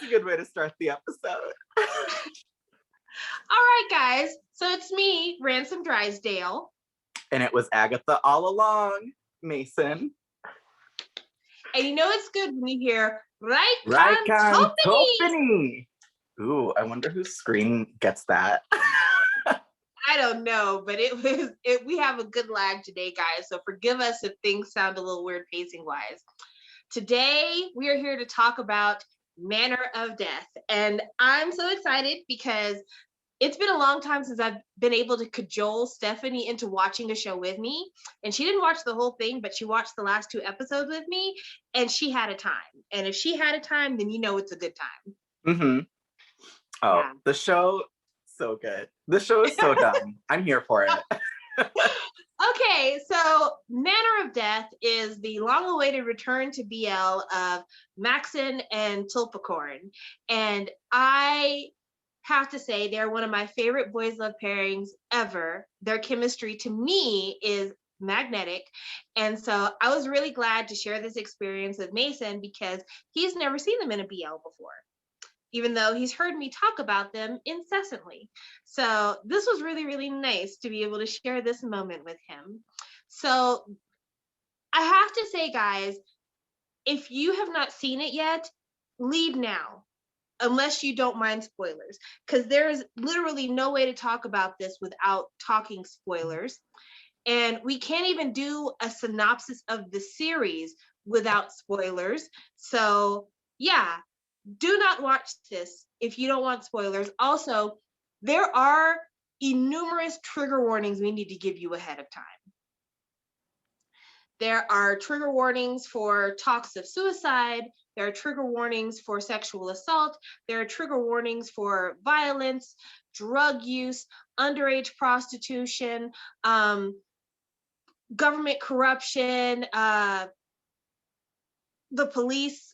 good way to start the episode. All right, guys. So it's me, Ransom Drysdale. And it was Agatha all along, Mason. And you know it's good when you hear Right, Topany. Ooh, I wonder whose screen gets that. I don't know, but we have a good lag today, guys. So forgive us if things sound a little weird pacing wise. Today, we are here to talk about Manner of Death. And I'm so excited because it's been a long time since I've been able to cajole Stephanie into watching a show with me. And she didn't watch the whole thing, but she watched the last 2 episodes with me, and she had a time. And if she had a time, then you know it's a good time. Mm-hmm. Oh, yeah. The show, so good. The show is so dumb. I'm here for it. Okay, so Manner of Death is the long-awaited return to BL of Maxon and Tul Pakorn. And I have to say they're one of my favorite boys love pairings ever. Their chemistry to me is magnetic. And so I was really glad to share this experience with Mason because he's never seen them in a BL before, even though he's heard me talk about them incessantly. So this was really, really nice to be able to share this moment with him. So I have to say, guys, if you have not seen it yet, leave now, unless you don't mind spoilers, because there's literally no way to talk about this without talking spoilers. And we can't even do a synopsis of the series without spoilers. So yeah, do not watch this if you don't want spoilers. Also, there are innumerous trigger warnings we need to give you ahead of time. There are trigger warnings for talks of suicide. There are trigger warnings for sexual assault. There are trigger warnings for violence, drug use, underage prostitution, government corruption, the police.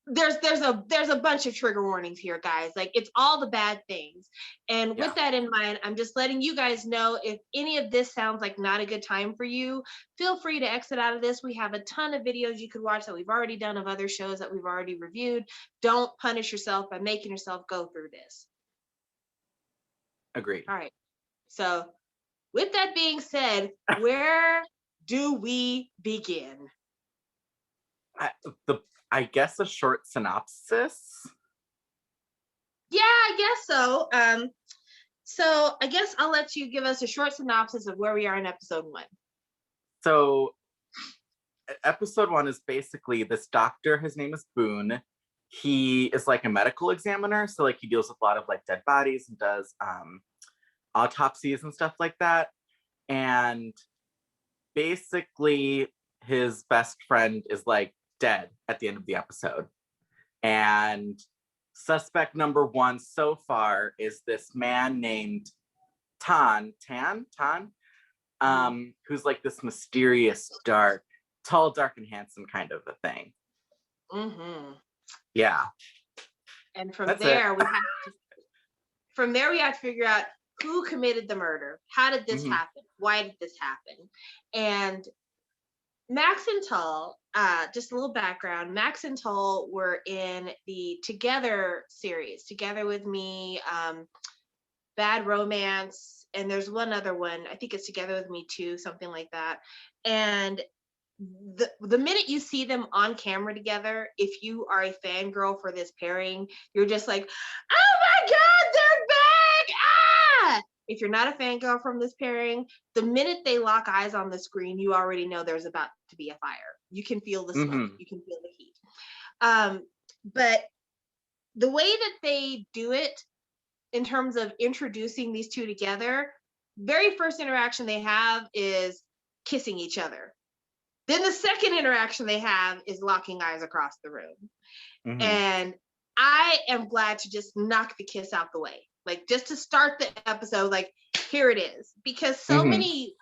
There's a bunch of trigger warnings here, guys. Like, it's all the bad things. And with that in mind, I'm just letting you guys know, if any of this sounds like not a good time for you, feel free to exit out of this. We have a ton of videos you could watch that we've already done of other shows that we've already reviewed. Don't punish yourself by making yourself go through this. Agreed. All right. So with that being said, where do we begin? I guess a short synopsis. Yeah, I guess so. So I guess I'll let you give us a short synopsis of where we are in episode 1. So episode 1 is basically this doctor. His name is Boone. He is like a medical examiner. So like he deals with a lot of like dead bodies and does autopsies and stuff like that. And basically his best friend is like dead at the end of the episode. And suspect number 1 so far is this man named Tan, who's like this mysterious, tall, dark, and handsome kind of a thing. Mm-hmm. Yeah. And from there, we have to figure out who committed the murder. How did this happen? Why did this happen? And Max and Tul, just a little background, Max and Tul were in the Together series, Together With Me, Bad Romance, and there's one other one, I think it's Together With Me too, something like that. And the minute you see them on camera together, if you are a fangirl for this pairing, you're just like, oh my God, they're back! Ah! If you're not a fangirl from this pairing, the minute they lock eyes on the screen, you already know there's about to be a fire. You can feel the smoke. You can feel the heat. But the way that they do it in terms of introducing these two together, very first interaction they have is kissing each other. Then the second interaction they have is locking eyes across the room. And I am glad to just knock the kiss out the way. Like, just to start the episode, like, here it is. Because so many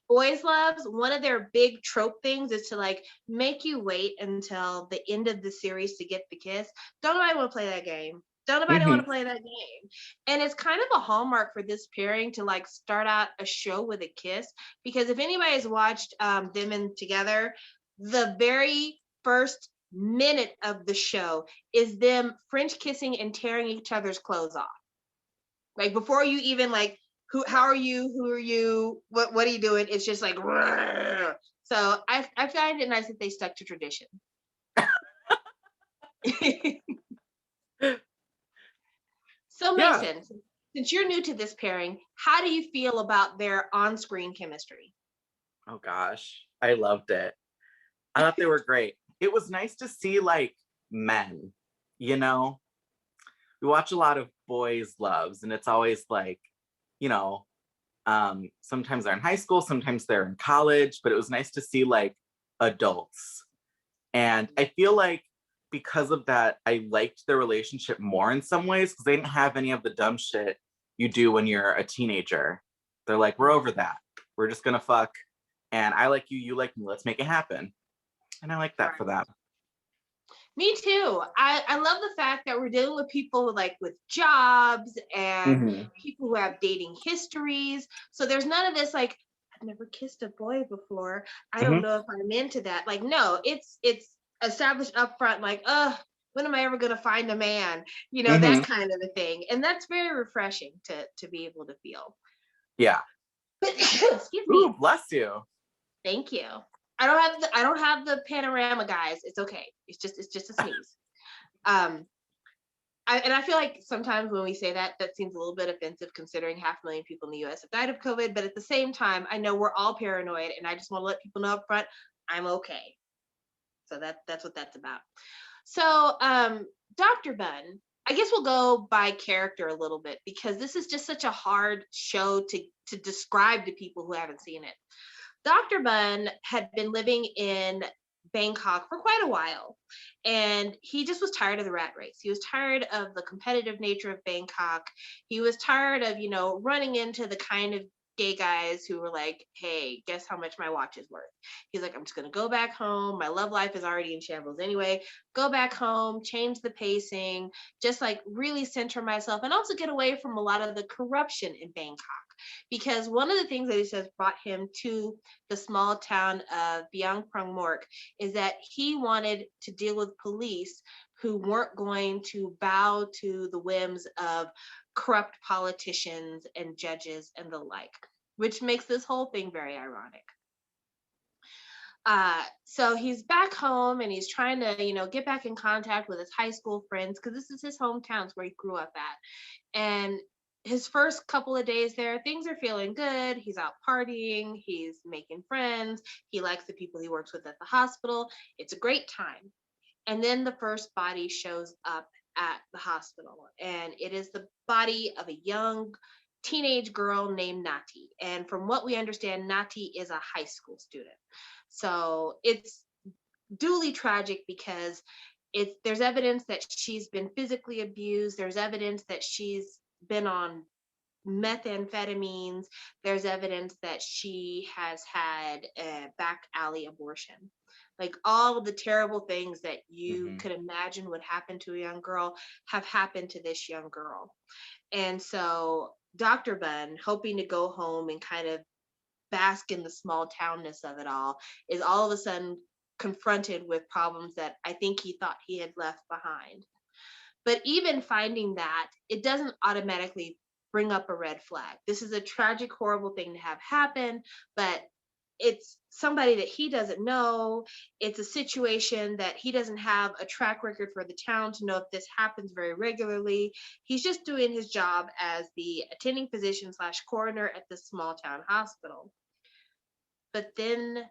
boys loves, one of their big trope things is to like make you wait until the end of the series to get the kiss. Don't nobody want to play that game. Don't nobody want to play that game. And it's kind of a hallmark for this pairing to like start out a show with a kiss, because if anybody's watched them in Together, the very first minute of the show is them French kissing and tearing each other's clothes off. Like before you even like, how are you? Who are you? What are you doing? It's just like, so I find it nice that they stuck to tradition. So Mason, since you're new to this pairing, how do you feel about their on-screen chemistry? Oh gosh, I loved it. I thought they were great. It was nice to see like men, you know? We watch a lot of boys' loves, and it's always like, you know, sometimes they're in high school, sometimes they're in college, but it was nice to see like adults. And I feel like because of that, I liked their relationship more in some ways because they didn't have any of the dumb shit you do when you're a teenager. They're like, we're over that. We're just gonna fuck. And I like you, you like me. Let's make it happen. And I like that for them. Me too. I love the fact that we're dealing with people with jobs and people who have dating histories. So there's none of this like, I've never kissed a boy before. I don't know if I'm into that. Like, no, it's established up front, like, when am I ever gonna find a man? You know, that kind of a thing. And that's very refreshing to be able to feel. Yeah. Excuse me. Ooh, bless you. Thank you. I don't have the panorama, guys. It's okay. It's just a sneeze. I feel like sometimes when we say that seems a little bit offensive considering 500,000 people in the US have died of COVID, but at the same time, I know we're all paranoid and I just want to let people know up front, I'm okay. So that's what that's about. So Dr. Bunn, I guess we'll go by character a little bit because this is just such a hard show to describe to people who haven't seen it. Dr. Bunn had been living in Bangkok for quite a while, and he just was tired of the rat race. He was tired of the competitive nature of Bangkok. He was tired of, running into the kind of gay guys who were like, hey, guess how much my watch is worth? He's like, I'm just going to go back home. My love life is already in shambles anyway. Go back home, change the pacing, just like really center myself and also get away from a lot of the corruption in Bangkok. Because one of the things that he says brought him to the small town of Biang Prang is that he wanted to deal with police who weren't going to bow to the whims of corrupt politicians and judges and the like, which makes this whole thing very ironic. So he's back home and he's trying to, get back in contact with his high school friends because this is his hometown, where he grew up at. And his first couple of days there, things are feeling good. He's out partying, he's making friends, he likes the people he works with at the hospital. It's a great time. And then the first body shows up at the hospital, and it is the body of a young teenage girl named Nati. And from what we understand, Nati is a high school student. So it's duly tragic because there's evidence that she's been physically abused. There's evidence that she's been on methamphetamines. There's evidence that she has had a back alley abortion. Like all of the terrible things that you could imagine would happen to a young girl have happened to this young girl. And so Dr. Bunn, hoping to go home and kind of bask in the small townness of it all, is all of a sudden confronted with problems that I think he thought he had left behind. But even finding that, it doesn't automatically bring up a red flag. This is a tragic, horrible thing to have happen, but it's somebody that he doesn't know. It's a situation that he doesn't have a track record for the town to know if this happens very regularly. He's just doing his job as the attending physician / coroner at this small town hospital. But then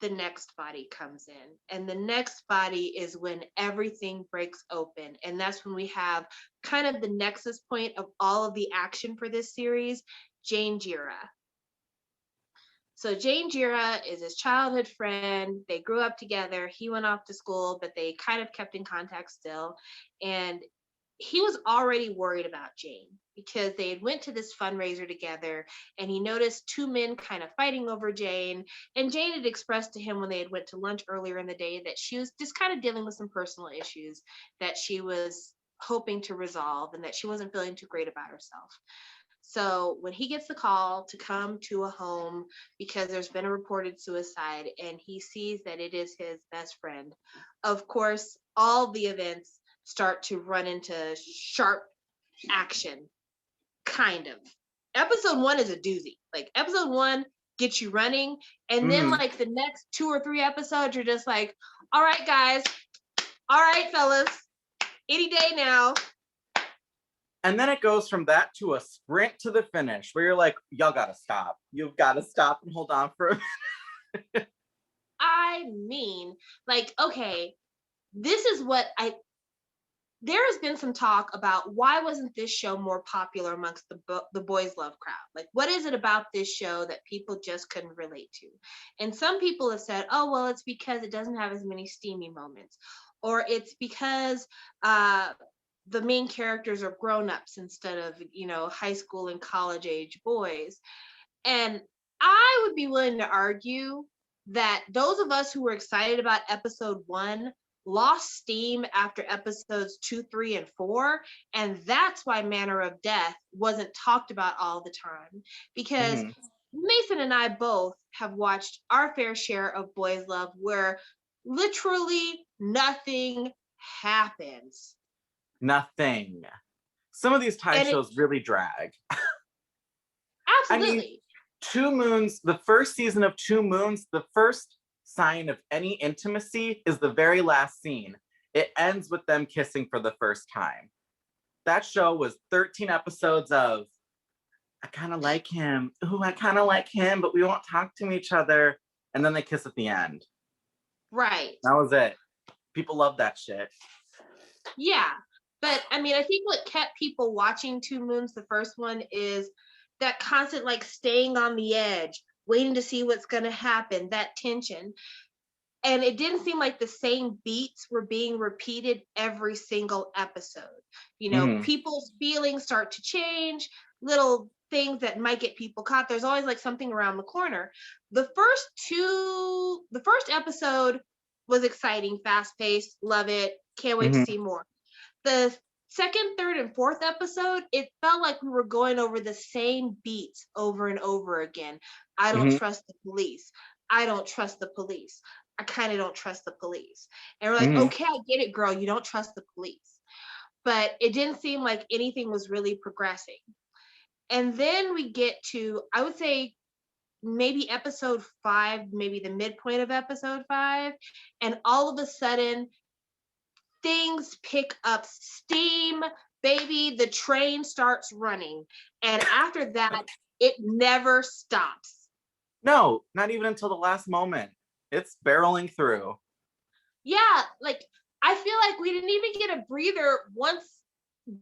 the next body comes in, and the next body is when everything breaks open. And that's when we have kind of the nexus point of all of the action for this series, Jane Jira. So Jane Jira is his childhood friend. They grew up together. He went off to school, but they kind of kept in contact still. And he was already worried about Jane because they had went to this fundraiser together, and he noticed two men kind of fighting over Jane. And Jane had expressed to him when they had went to lunch earlier in the day that she was just kind of dealing with some personal issues that she was hoping to resolve and that she wasn't feeling too great about herself. So when he gets the call to come to a home because there's been a reported suicide and he sees that it is his best friend, of course, all the events start to run into sharp action, kind of. Episode 1 is a doozy. Like, episode 1 gets you running, and then like the next 2 or 3 episodes, you're just like, all right, guys, all right, fellas, any day now. And then it goes from that to a sprint to the finish where you're like, y'all gotta stop. You've got to stop and hold on for a minute. I mean, like, okay, this is what there has been some talk about why wasn't this show more popular amongst the boys love crowd? Like, what is it about this show that people just couldn't relate to? And some people have said, oh, well, it's because it doesn't have as many steamy moments, or it's because the main characters are grown-ups instead of, high school and college age boys. And I would be willing to argue that those of us who were excited about episode 1 lost steam after episodes 2, 3, and 4. And that's why Manner of Death wasn't talked about all the time. Because Mason and I both have watched our fair share of Boys Love where literally nothing happens. Nothing. Some of these Thai shows really drag. Absolutely. I mean, Two Moons, the first season of Two Moons, the first sign of any intimacy is the very last scene. It ends with them kissing for the first time. That show was 13 episodes of, I kind of like him. Ooh, I kind of like him, but we won't talk to each other. And then they kiss at the end. Right. That was it. People love that shit. Yeah. But I mean, I think what kept people watching Two Moons, the first one, is that constant like staying on the edge, waiting to see what's going to happen, that tension. And it didn't seem like the same beats were being repeated every single episode. People's feelings start to change, little things that might get people caught. There's always like something around the corner. The first episode was exciting, fast-paced, love it, can't wait to see more. The second, third, and fourth episode, it felt like we were going over the same beats over and over again. I don't trust the police. I don't trust the police. I kind of don't trust the police. And we're like, okay, I get it, girl. You don't trust the police. But it didn't seem like anything was really progressing. And then we get to, I would say, maybe episode 5, maybe the midpoint of episode 5. And all of a sudden, things pick up steam, baby. The train starts running. And after that, it never stops. No, not even until the last moment. It's barreling through. Yeah, like, I feel like we didn't even get a breather once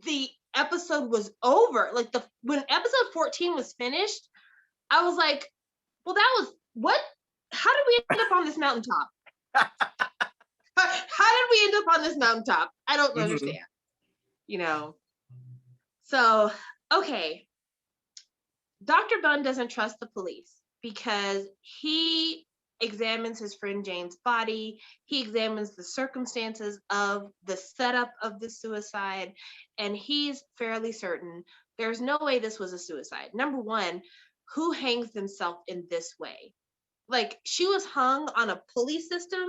the episode was over. Like, when episode 14 was finished, I was like, well, that was, what? How did we end up on this mountaintop? How did we end up on this mountaintop? I don't understand. So, okay. Dr. Bunn doesn't trust the police because he examines his friend Jane's body. He examines the circumstances of the setup of the suicide, and he's fairly certain there's no way this was a suicide. Number one, who hangs themselves in this way? Like, she was hung on a pulley system,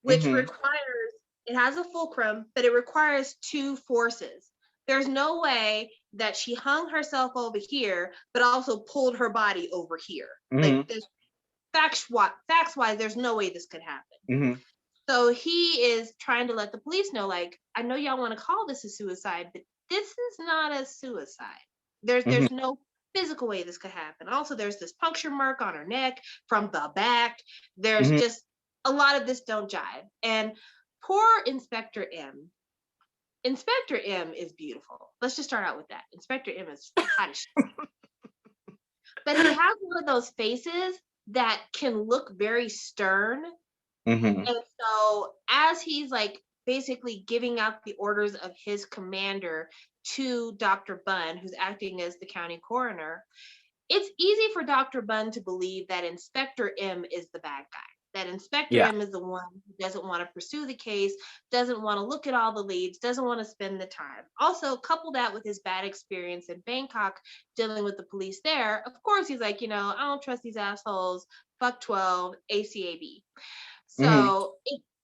which requires, it has a fulcrum, but it requires 2 forces. There's no way that she hung herself over here, but also pulled her body over here. Like, there's facts-wise, there's no way this could happen. So he is trying to let the police know, like, I know y'all want to call this a suicide, but this is not a suicide. There's no physical way this could happen. Also, there's this puncture mark on her neck from the back. There's just a lot of this don't jive. And poor Inspector M. Inspector M is beautiful. Let's just start out with that. Inspector M is hot as shit. But he has one of those faces that can look very stern. And so as he's like basically giving out the orders of his commander to Dr. Bunn, who's acting as the county coroner, it's easy for Dr. Bunn to believe that Inspector M is the bad guy. That Inspector M is the one who doesn't want to pursue the case, doesn't want to look at all the leads, doesn't want to spend the time. Also, couple that with his bad experience in Bangkok dealing with the police there. Of course, he's like, I don't trust these assholes. Fuck 12, ACAB. So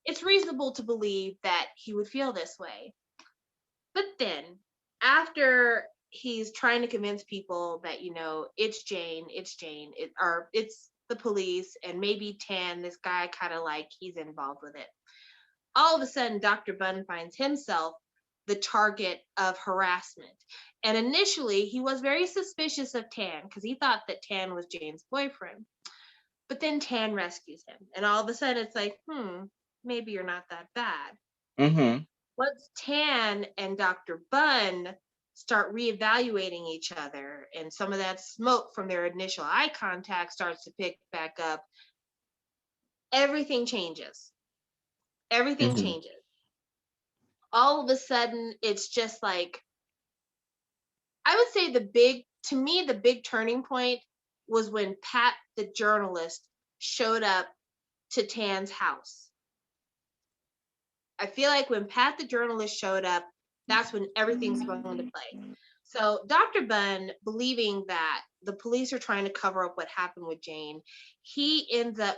it's reasonable to believe that he would feel this way. But then, after he's trying to convince people that, it's Jane, it's the police, and maybe Tan, this guy kind of like he's involved with it. All of a sudden, Dr. Bunn finds himself the target of harassment. And initially, he was very suspicious of Tan because he thought that Tan was Jane's boyfriend. But then Tan rescues him. And all of a sudden, it's like, maybe you're not that bad. Once Tan and Dr. Bunn start reevaluating each other, and some of that smoke from their initial eye contact starts to pick back up, everything changes. Everything changes. All of a sudden, it's just like, I would say the big turning point was when Pat, the journalist, showed up to Tan's house. I feel like when Pat, the journalist, showed up, that's when everything's going into play. So Dr. Bunn, believing that the police are trying to cover up what happened with Jane, he ends up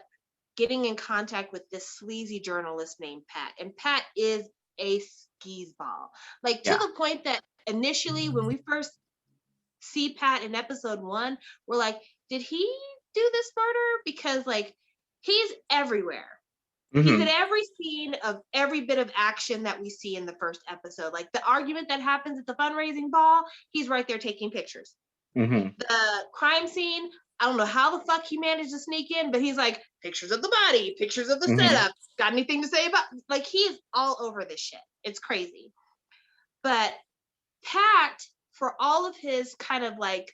getting in contact with this sleazy journalist named Pat. And Pat is a skeezball. Like, to the point that initially, when we first see Pat in episode 1, we're like, did he do this murder? Because, like, he's everywhere. He's in every scene of every bit of action that we see in the first episode. Like, the argument that happens at the fundraising ball, he's right there taking pictures. The crime scene, I don't know how the fuck he managed to sneak in, but he's like, pictures of the body, pictures of the setup. Got anything to say about? Like, he's all over this shit. It's crazy. But Pat, for all of his kind of like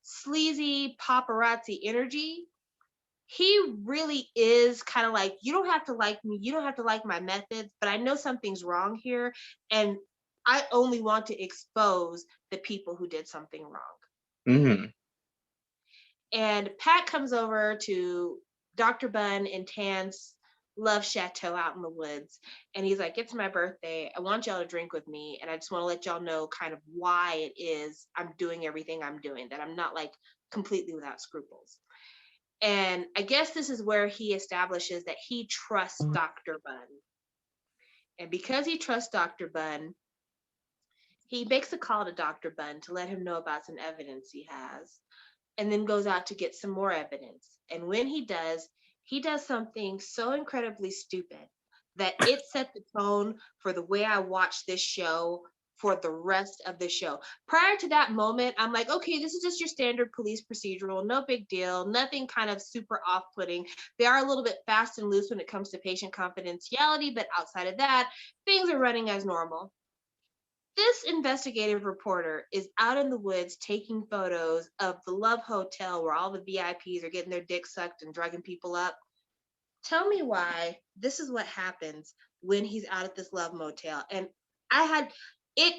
sleazy paparazzi energy, he really is kind of like, you don't have to like me, you don't have to like my methods, but I know something's wrong here, and I only want to expose the people who did something wrong. And Pat comes over to Dr. Bunn and Tan's love chateau out in the woods, and he's like, it's my birthday, I want y'all to drink with me, and I just want to let y'all know kind of why it is I'm doing everything I'm doing, that I'm not like completely without scruples. And I guess this is where he establishes that he trusts Dr. Bunn. And because he trusts Dr. Bunn, he makes a call to Dr. Bunn to let him know about some evidence he has, and then goes out to get some more evidence. And when he does something so incredibly stupid that it set the tone for the way I watch this show for the rest of the show. Prior to that moment, I'm like, okay, this is just your standard police procedural, no big deal, nothing kind of super off-putting. They are a little bit fast and loose when it comes to patient confidentiality, but outside of that, things are running as normal. This investigative reporter is out in the woods taking photos of the Love Hotel where all the VIPs are getting their dicks sucked and drugging people up. Tell me why this is what happens when he's out at this Love Motel. And I had it.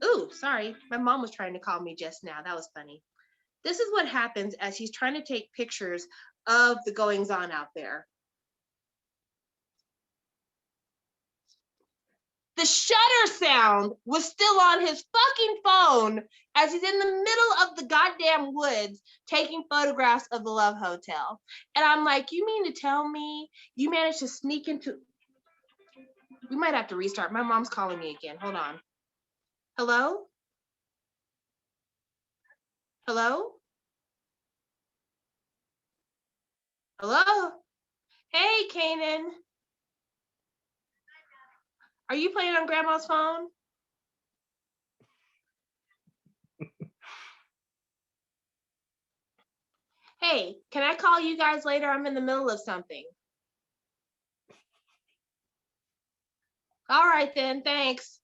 Ooh, sorry. My mom was trying to call me just now. That was funny. This is what happens as he's trying to take pictures of the goings on out there. The shutter sound was still on his fucking phone as he's in the middle of the goddamn woods taking photographs of the Love Hotel. And I'm like, you mean to tell me you managed to sneak into... We might have to restart. My mom's calling me again. Hold on. Hello? Hello? Hello? Hey, Kanan. Are you playing on Grandma's phone? Hey, can I call you guys later? I'm in the middle of something. All right then, thanks.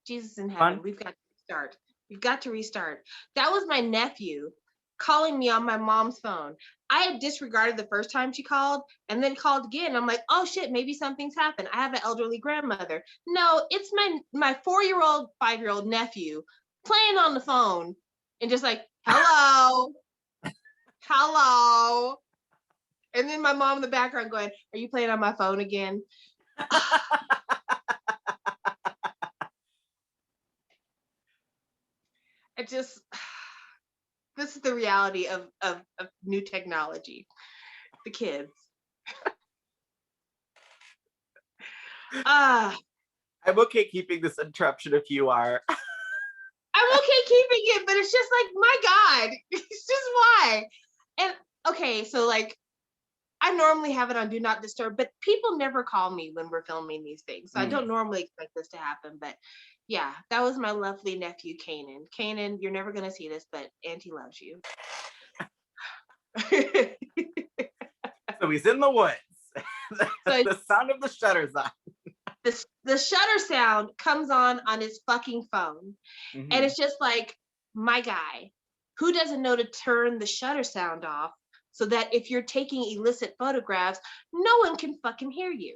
Jesus in heaven, we've got to restart. We've got to restart. That was my nephew calling me on my mom's phone. I had disregarded the first time she called and then called again. I'm like, oh shit, maybe something's happened. I have an elderly grandmother. No, it's my 4-year-old, 5-year-old nephew playing on the phone and just like, hello, hello. And then my mom in the background going, are you playing on my phone again? This is the reality of new technology. The kids. I'm okay keeping this interruption if you are. I'm okay keeping it, but it's just like, my God, it's just why. And okay, so like, I normally have it on Do Not Disturb, but people never call me when we're filming these things. So I don't normally expect this to happen. But yeah, that was my lovely nephew, Kanan. Kanan, you're never going to see this, but Auntie loves you. So he's in the woods. The sound of the shutter's on. The shutter sound comes on his fucking phone. Mm-hmm. And it's just like, my guy, who doesn't know to turn the shutter sound off so that if you're taking illicit photographs, no one can fucking hear you.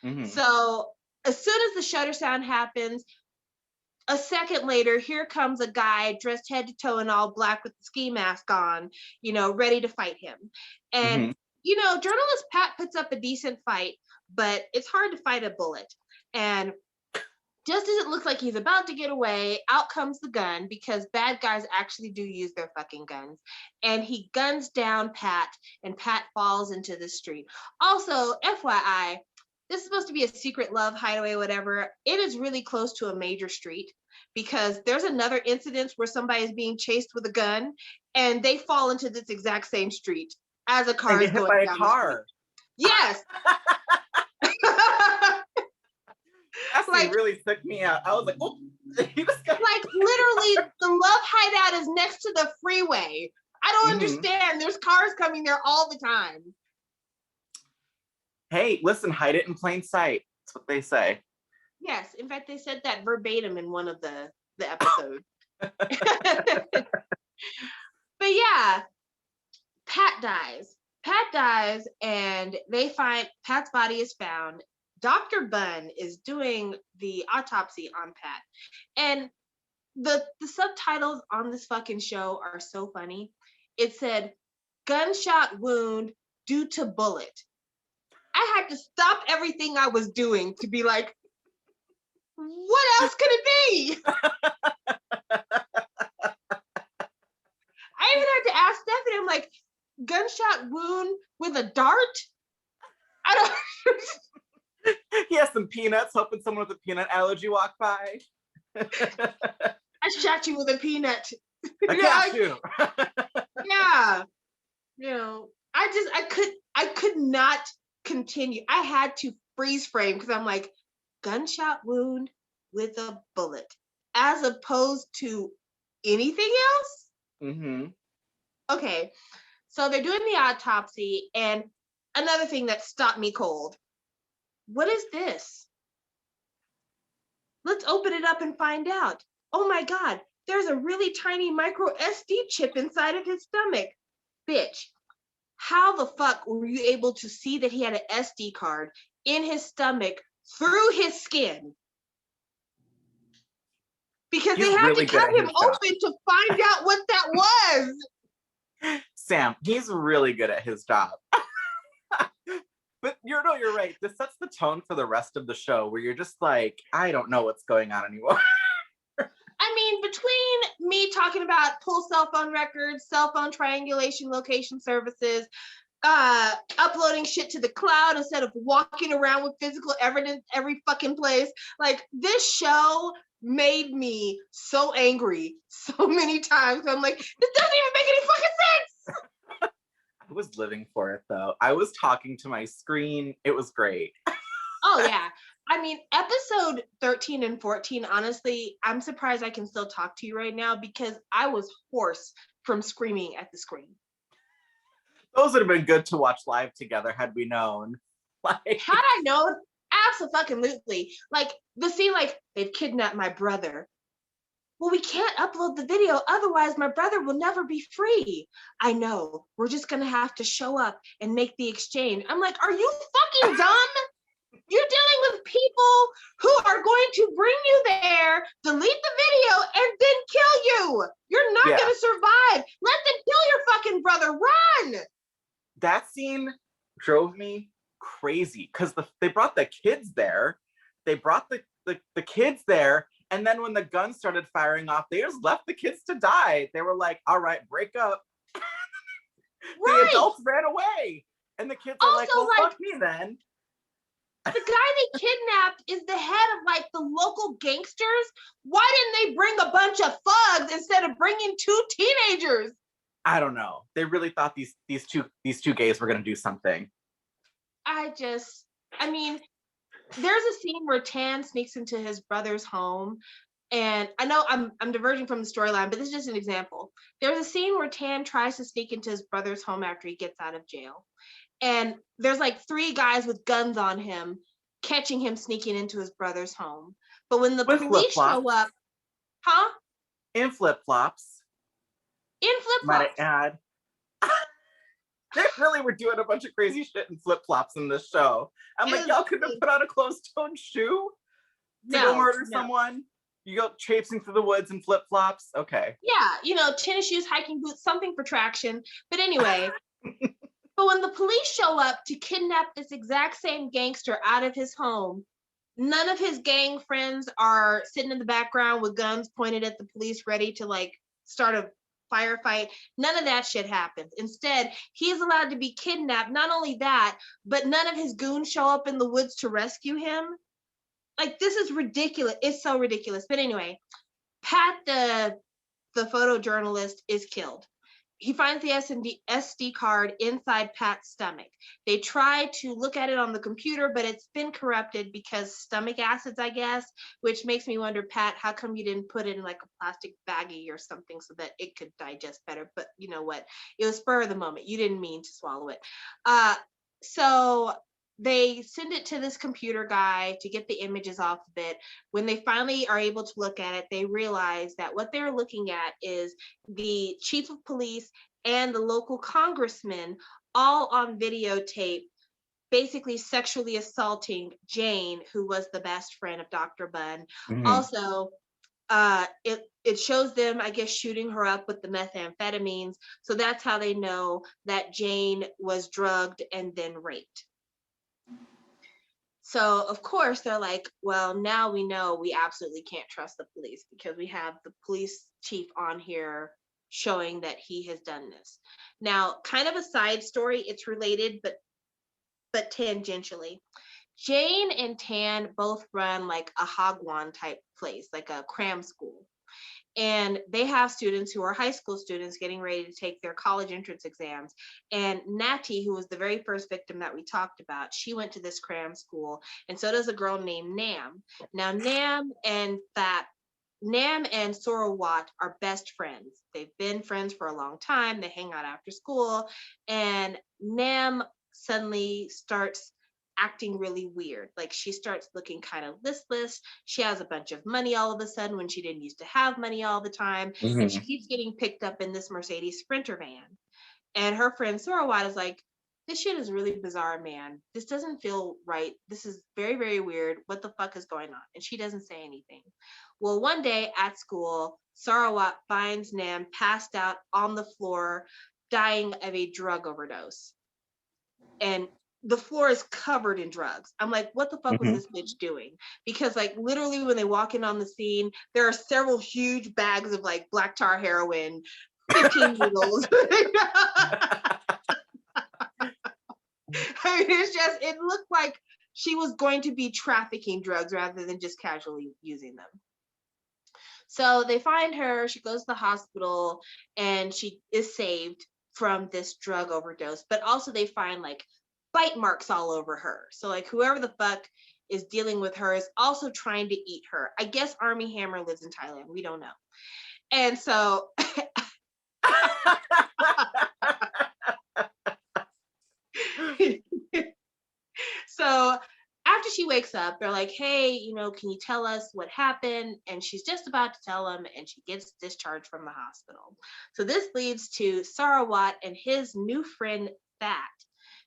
Mm-hmm. So as soon as the shutter sound happens, a second later, here comes a guy dressed head to toe in all black with the ski mask on, ready to fight him. And, journalist Pat puts up a decent fight, but it's hard to fight a bullet. And just as it looks like he's about to get away, out comes the gun, because bad guys actually do use their fucking guns. And he guns down Pat, and Pat falls into the street. Also, FYI, this is supposed to be a secret love hideaway, whatever. It is really close to a major street, because there's another incident where somebody is being chased with a gun, and they fall into this exact same street as a car is going down the street. Yes. Like, really took me out. I was like, oh. Like, literally, the love hideout is next to the freeway. I don't understand. There's cars coming there all the time. Hey, listen, hide it in plain sight. That's what they say. Yes. In fact, they said that verbatim in one of the episodes. But yeah, Pat dies, and they find Pat's body is found. Dr. Bunn is doing the autopsy on Pat. And the subtitles on this fucking show are so funny. It said, gunshot wound due to bullet. I had to stop everything I was doing to be like, what else could it be? I even had to ask Stephanie, I'm like, gunshot wound with a dart? I don't He has some peanuts, hoping someone with a peanut allergy walked by. I shot you with a peanut. I got you. Yeah. I could not continue. I had to freeze frame, because I'm like, gunshot wound with a bullet, as opposed to anything else. Mm-hmm. Okay. So they're doing the autopsy, and another thing that stopped me cold. What is this? Let's open it up and find out. Oh my God, there's a really tiny micro SD chip inside of his stomach. Bitch, how the fuck were you able to see that he had an SD card in his stomach through his skin? Because they had to cut him open to find out what that was. Sam, he's really good at his job. But you're right. This sets the tone for the rest of the show, where you're just like, I don't know what's going on anymore. I mean, between me talking about pull cell phone records, cell phone triangulation location services, uploading shit to the cloud instead of walking around with physical evidence every fucking place, like, this show made me so angry so many times. I'm like, this doesn't even make any fucking sense. I was living for it, though. I was talking to my screen. It was great. Oh, yeah. I mean, episode 13 and 14, honestly, I'm surprised I can still talk to you right now, because I was hoarse from screaming at the screen. Those would have been good to watch live together, had we known. Had I known, absolutely. Like, the scene, like, they've kidnapped my brother. Well, we can't upload the video, otherwise my brother will never be free. I know, we're just gonna have to show up and make the exchange. I'm like, are you fucking dumb? You're dealing with people who are going to bring you there, delete the video, and then kill you. You're not gonna survive. Let them kill your fucking brother. Run! That scene drove me crazy because they brought the kids there. They brought the kids there. And then when the guns started firing off, they just left the kids to die. They were like, all right, break up. Right. The adults ran away. And the kids are like, well, fuck me then. The guy they kidnapped is the head of like the local gangsters. Why didn't they bring a bunch of thugs instead of bringing 2 teenagers? I don't know. They really thought these two gays were gonna do something. I mean, there's a scene where Tan sneaks into his brother's home, and I know I'm diverging from the storyline, but this is just an example. There's a scene where Tan tries to sneak into his brother's home after he gets out of jail. And there's like 3 guys with guns on him, catching him sneaking into his brother's home. But when the police show up, In flip-flops. In flip-flops. Might I add. They really were doing a bunch of crazy shit in flip-flops in this show. I'm like, y'all couldn't have put on a closed-toed shoe to go murder someone? You go traipsing through the woods in flip-flops? Okay. Yeah, tennis shoes, hiking boots, something for traction. But anyway, but when the police show up to kidnap this exact same gangster out of his home, none of his gang friends are sitting in the background with guns pointed at the police ready to like start a firefight. None of that shit happens. Instead, he's allowed to be kidnapped. Not only that, but none of his goons show up in the woods to rescue him. Like, this is ridiculous. It's so ridiculous. But anyway, Pat, the photojournalist, is killed. He finds the SD card inside Pat's stomach. They try to look at it on the computer, but it's been corrupted because stomach acids, I guess, which makes me wonder, Pat, how come you didn't put it in like a plastic baggie or something so that it could digest better? But you know what? It was spur of the moment. You didn't mean to swallow it. So they send it to this computer guy to get the images off of it. When they finally are able to look at it, they realize that what they're looking at is the chief of police and the local congressman all on videotape, basically sexually assaulting Jane, who was the best friend of Dr. Bunn. Mm-hmm. Also, it shows them, I guess, shooting her up with the methamphetamines. So that's how they know that Jane was drugged and then raped. So, of course, they're like, well, now we know we absolutely can't trust the police because we have the police chief on here showing that he has done this. Now, kind of a side story, it's related, but tangentially. Jane and Tan both run like a hagwon type place, like a cram school. And they have students who are high school students getting ready to take their college entrance exams. And Natty, who was the very first victim that we talked about, she went to this cram school, and so does a girl named Nam. Now, Nam and Sorawat are best friends. They've been friends for a long time. They hang out after school, and Nam suddenly starts acting really weird. Like, she starts looking kind of listless. She has a bunch of money all of a sudden when she didn't used to have money all the time. Mm-hmm. And she keeps getting picked up in this Mercedes Sprinter van. And her friend Sorawat is like, this shit is really bizarre, man. This doesn't feel right. This is very, very weird. What the fuck is going on? And she doesn't say anything. Well, one day at school, Sarawat finds Nam passed out on the floor, dying of a drug overdose. And the floor is covered in drugs. I'm like, what the fuck was this bitch doing? Because like literally when they walk in on the scene, there are several huge bags of like black tar heroin, 15 needles. I mean, it looked like she was going to be trafficking drugs rather than just casually using them. So they find her, she goes to the hospital, and she is saved from this drug overdose. But also they find like bite marks all over her. So like whoever the fuck is dealing with her is also trying to eat her. I guess Armie Hammer lives in Thailand. We don't know. And so so after she wakes up, they're like, hey, can you tell us what happened? And she's just about to tell them, and she gets discharged from the hospital. So this leads to Sarawat and his new friend, Fat,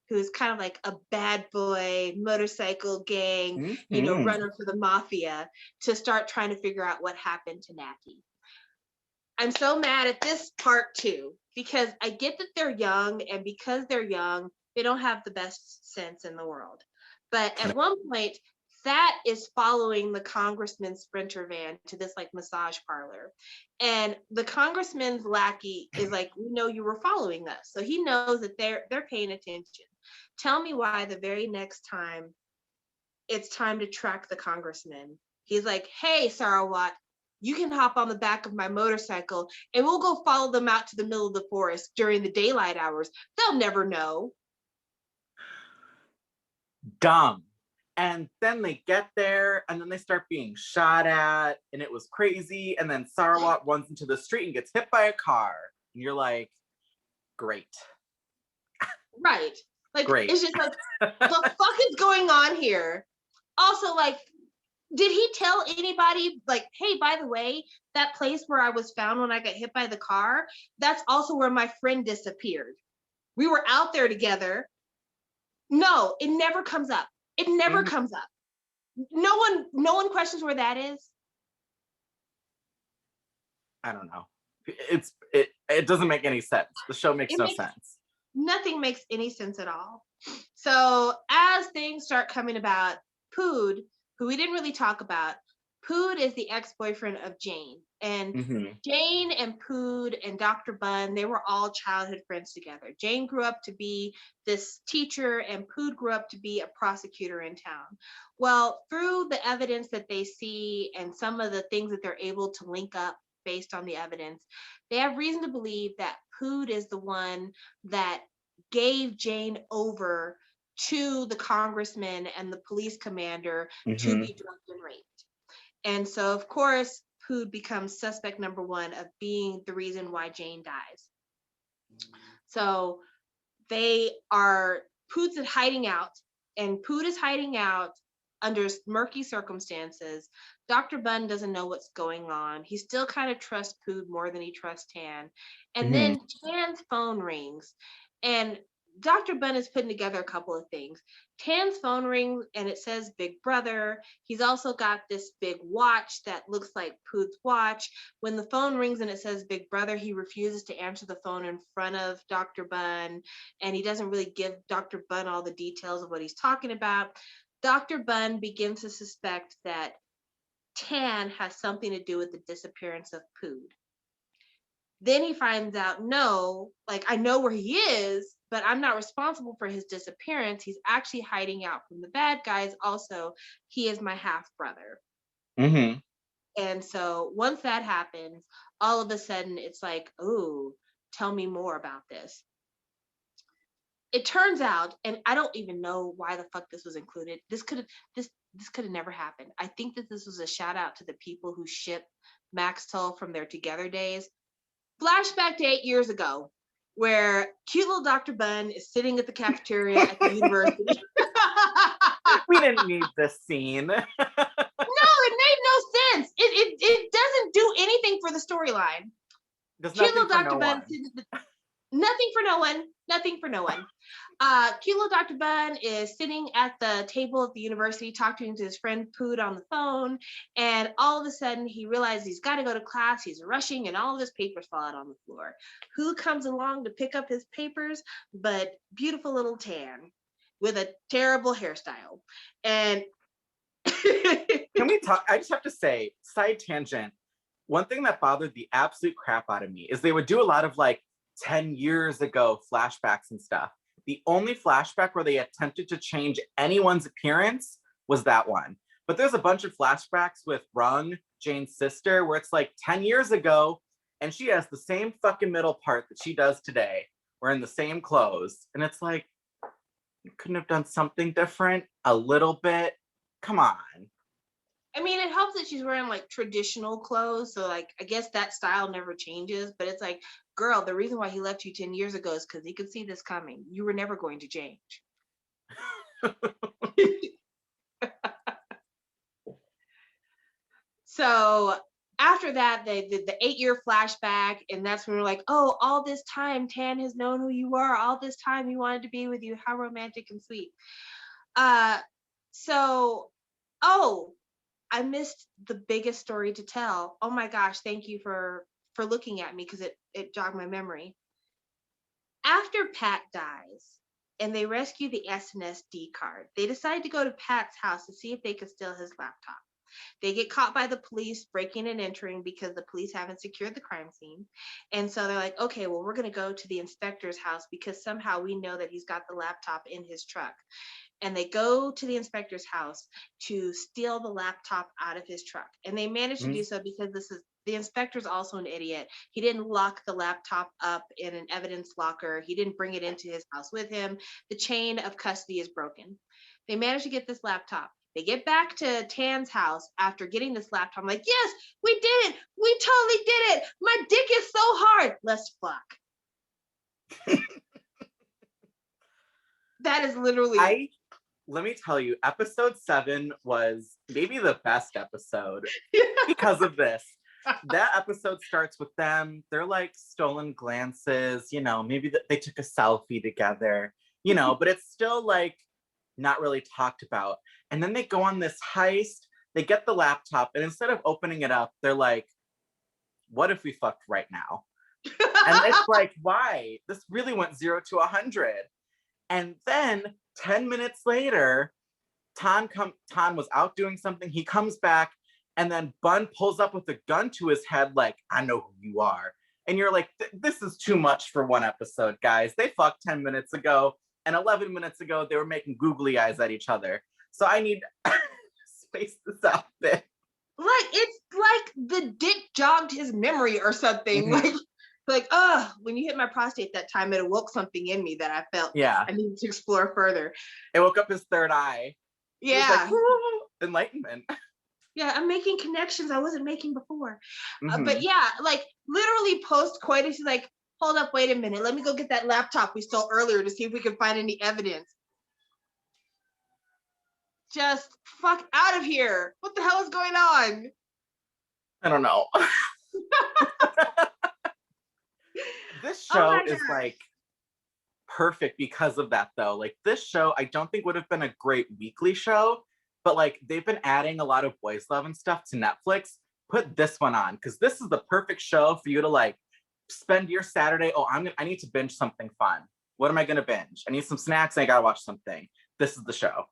who's kind of like a bad boy, motorcycle gang, runner for the mafia, to start trying to figure out what happened to Natty. I'm so mad at this part too, because I get that they're young, and because they're young, They don't have the best sense in the world. But at one point, That is following the congressman's Sprinter van to this like massage parlor. And the congressman's lackey is like, we know you were following us. So he knows that they're paying attention. Tell me why the very next time it's time to track the congressman, he's like, hey, Sarawat, you can hop on the back of my motorcycle and we'll go follow them out to the middle of the forest during the daylight hours. They'll never know. Dumb. And then they get there and then they start being shot at and it was crazy. And then Sarawat runs into the street and gets hit by a car. And you're like, great. Right. Like, great. It's just like, the fuck is going on here? Also, like, did he tell anybody, like, hey, by the way, that place where I was found when I got hit by the car, that's also where my friend disappeared. We were out there together. No, it never comes up. It never comes up. No one questions where that is. I don't know. It doesn't make any sense. The show makes no sense. Nothing makes any sense at all. So as things start coming about, Pood, who we didn't really talk about, Pood is the ex-boyfriend of Jane. And Jane and Pood and Dr. Bunn, they were all childhood friends together. Jane grew up to be this teacher and Pood grew up to be a prosecutor in town. Well, through the evidence that they see and some of the things that they're able to link up based on the evidence, they have reason to believe that Pood is the one that gave Jane over to the congressman and the police commander to be drugged and raped. And so, of course, Pood becomes suspect number one of being the reason why Jane dies. So Pood's hiding out, and Pood is hiding out under murky circumstances. Dr. Bunn doesn't know what's going on. He still kind of trusts Pood more than he trusts Tan. And then Tan's phone rings, and Dr. Bunn is putting together a couple of things. Tan's phone rings and it says Big Brother. He's also got this big watch that looks like Pood's watch. When the phone rings and it says Big Brother, he refuses to answer the phone in front of Dr. Bunn, and he doesn't really give Dr. Bunn all the details of what he's talking about. Dr. Bunn begins to suspect that Tan has something to do with the disappearance of Pood. Then he finds out, no, like, I know where he is, but I'm not responsible for his disappearance. He's actually hiding out from the bad guys. Also, he is my half brother. And so once that happens, all of a sudden it's like, oh, tell me more about this. It turns out, and I don't even know why the fuck this was included. This could have never happened. I think that this was a shout out to the people who ship Max Tull from their Together days. Flashback to 8 years ago, where cute little Dr. Bunn is sitting at the cafeteria at the university. We didn't need this scene. No, it made no sense. It doesn't do anything for the storyline. Cute little Dr. Bunn, nothing for no one. Nothing for no one. Cute little Dr. Bunn is sitting at the table at the university talking to his friend Pood on the phone, and all of a sudden he realizes he's got to go to class. He's rushing, and all of his papers fall out on the floor. Who comes along to pick up his papers but beautiful little Tan with a terrible hairstyle? And can we talk? I just have to say, side tangent, one thing that bothered the absolute crap out of me is they would do a lot of like 10 years ago flashbacks and stuff. The only flashback where they attempted to change anyone's appearance was that one. But there's a bunch of flashbacks with Rung, Jane's sister, where it's like 10 years ago, and she has the same fucking middle part that she does today, wearing the same clothes. And it's like, you couldn't have done something different a little bit? Come on. I mean, it helps that she's wearing like traditional clothes. So like, I guess that style never changes, but it's like, girl, the reason why he left you 10 years ago is because he could see this coming. You were never going to change. So after that, they did the 8-year flashback. And that's when we're like, oh, all this time, Tan has known who you are. All this time he wanted to be with you. How romantic and sweet. I missed the biggest story to tell. Oh my gosh, thank you for looking at me because it jogged my memory. After Pat dies, and they rescue the SNSD card. They decide to go to Pat's house to see if they could steal his laptop. They get caught by the police breaking and entering because the police haven't secured the crime scene. And so they're like, okay, well, we're going to go to the inspector's house because somehow we know that he's got the laptop in his truck. And they go to the inspector's house to steal the laptop out of his truck. And they manage to do so because the inspector's also an idiot. He didn't lock the laptop up in an evidence locker. He didn't bring it into his house with him. The chain of custody is broken. They manage to get this laptop. They get back to Tan's house after getting this laptop. I'm like, yes, we did it. We totally did it. My dick is so hard. Let's fuck. That is literally. Let me tell you, episode 7 was maybe the best episode because of this. That episode starts with them. They're like stolen glances, maybe they took a selfie together, but it's still like not really talked about. And then they go on this heist, they get the laptop, and instead of opening it up, they're like, what if we fucked right now? And it's like, why? This really went 0 to 100. And then 10 minutes later, Tan was out doing something. He comes back, and then Bun pulls up with a gun to his head like, I know who you are. And you're like, this is too much for one episode, guys. They fucked 10 minutes ago, and 11 minutes ago, they were making googly eyes at each other. So I need space this out there. Like, it's like the dick jogged his memory or something. Like, when you hit my prostate that time, it awoke something in me that I felt I needed to explore further. It woke up his third eye. Yeah. Like, enlightenment. Yeah, I'm making connections I wasn't making before. But yeah, like literally post-coitus, he's like, hold up, wait a minute. Let me go get that laptop we stole earlier to see if we can find any evidence. Just fuck out of here. What the hell is going on? I don't know. This show is like perfect because of that though. Like this show, I don't think would have been a great weekly show, but like they've been adding a lot of boys love and stuff to Netflix. Put this one on because this is the perfect show for you to like spend your Saturday. Oh, I need to binge something fun. What am I gonna binge? I need some snacks and I gotta watch something. This is the show.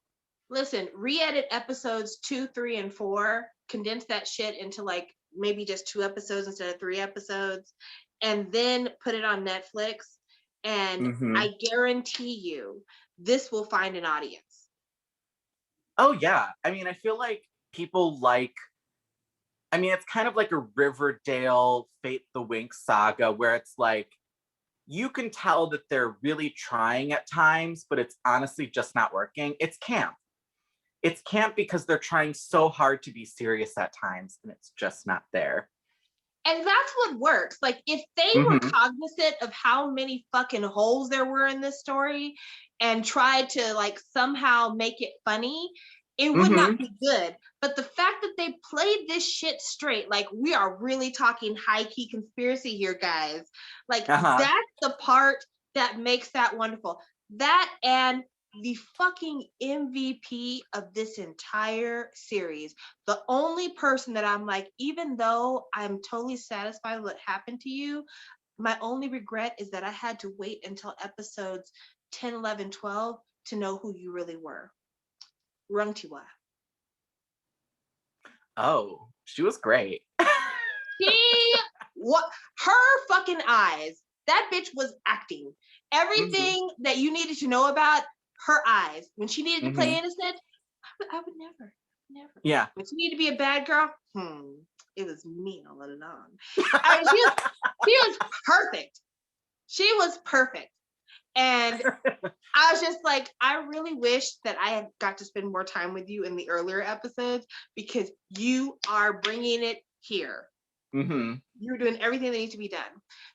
Listen, re-edit episodes 2, 3, and 4, condense that shit into like maybe just 2 episodes instead of 3 episodes, and then put it on Netflix. And I guarantee you, this will find an audience. Oh yeah. I mean, I feel like people it's kind of like a Riverdale Fate the Winx saga where it's like, you can tell that they're really trying at times, but it's honestly just not working. It's camp. It's camp because they're trying so hard to be serious at times and it's just not there. And that's what works. Like if they were cognizant of how many fucking holes there were in this story and tried to like somehow make it funny, it would not be good. But the fact that they played this shit straight, like we are really talking high key conspiracy here, guys. Like that's the part that makes that wonderful. That and the fucking MVP of this entire series. The only person that I'm like, even though I'm totally satisfied with what happened to you, my only regret is that I had to wait until episodes 10, 11, 12 to know who you really were. Rungtiwa. Oh, she was great. Her fucking eyes. That bitch was acting. Everything that you needed to know about her eyes. When she needed to play innocent, I would never. Yeah. When she needed to be a bad girl, it was me all along. I mean, she was perfect. She was perfect. And I was just like, I really wish that I had got to spend more time with you in the earlier episodes because you are bringing it here. You're doing everything that needs to be done.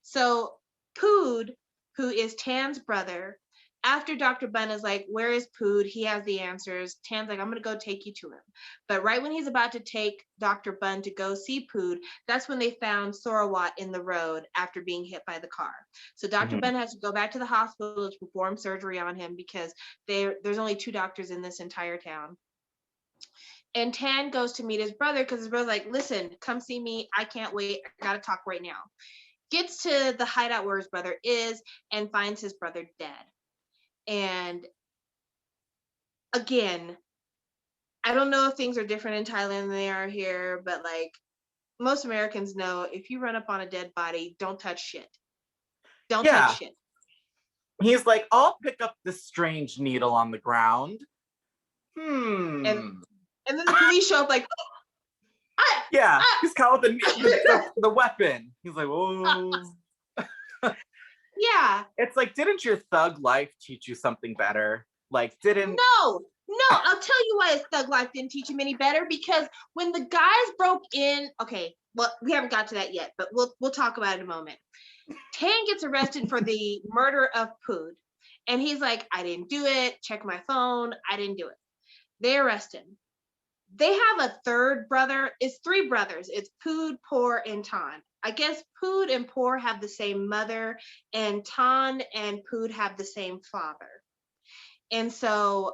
So Pood, who is Tan's brother, after Dr. Bun is like, where is Pood? He has the answers. Tan's like, I'm going to go take you to him. But right when he's about to take Dr. Bun to go see Pood, that's when they found Sorawat in the road after being hit by the car. So Dr. Bun has to go back to the hospital to perform surgery on him because there's only 2 doctors in this entire town. And Tan goes to meet his brother because his brother's like, listen, come see me. I can't wait. I got to talk right now. Gets to the hideout where his brother is and finds his brother dead. And again, I don't know if things are different in Thailand than they are here, but like most Americans know, if you run up on a dead body, don't touch shit. Don't touch shit. He's like, I'll pick up this strange needle on the ground. And then the police show up like, he's caught with the weapon. He's like, whoa. Yeah. It's like, didn't your thug life teach you something better? Like, didn't... No, I'll tell you why his thug life didn't teach him any better, because when the guys broke in, okay, well, we haven't got to that yet, but we'll talk about it in a moment. Tan gets arrested for the murder of Pood, and he's like, I didn't do it, check my phone, I didn't do it. They arrest him. They have a third brother. It's three brothers. It's Pood, Por, and Tan. I guess Pood and Por have the same mother, and Tan and Pood have the same father. And so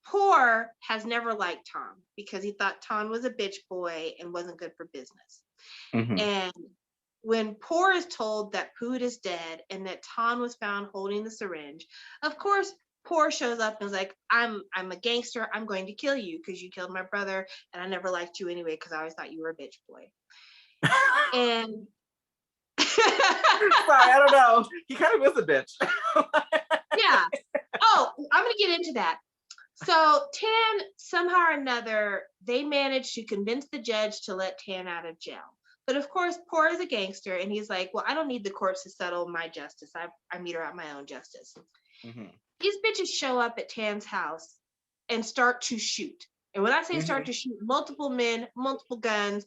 Por has never liked Tan because he thought Tan was a bitch boy and wasn't good for business. And when Por is told that Pood is dead and that Tan was found holding the syringe, of course, Por shows up and is like, I'm a gangster. I'm going to kill you because you killed my brother, and I never liked you anyway because I always thought you were a bitch boy. And sorry, I don't know. He kind of is a bitch. Yeah. Oh, I'm going to get into that. So Tan, somehow or another, they managed to convince the judge to let Tan out of jail. But of course, Por is a gangster, and he's like, well, I don't need the courts to settle my justice. I meter out my own justice. These bitches show up at Tan's house and start to shoot. And when I say start to shoot, multiple men, multiple guns,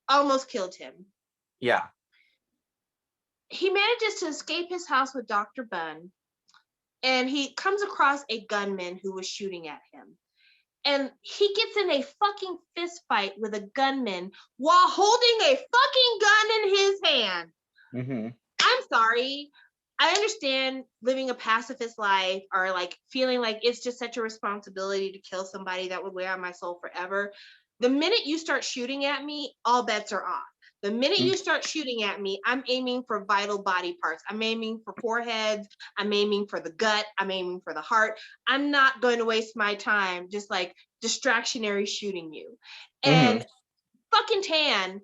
almost killed him. Yeah. He manages to escape his house with Dr. Bun, and he comes across a gunman who was shooting at him. And he gets in a fucking fist fight with a gunman while holding a fucking gun in his hand. I'm sorry. I understand living a pacifist life or like feeling like it's just such a responsibility to kill somebody that would weigh on my soul forever. The minute you start shooting at me, all bets are off. The minute you start shooting at me, I'm aiming for vital body parts. I'm aiming for foreheads. I'm aiming for the gut. I'm aiming for the heart. I'm not going to waste my time just like distractionary shooting you. And fucking Tan,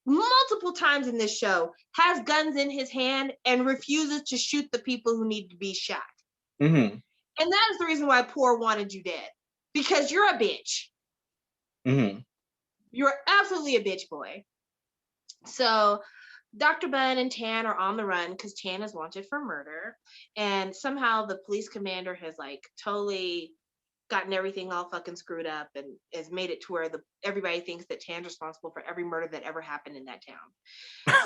multiple times in this show, has guns in his hand and refuses to shoot the people who need to be shot. And that is the reason why Por wanted you dead. Because you're a bitch. You're absolutely a bitch boy. So Dr. Bun and Tan are on the run because Tan is wanted for murder. And somehow the police commander has like totally gotten everything all fucking screwed up and has made it to where everybody thinks that Tan's responsible for every murder that ever happened in that town.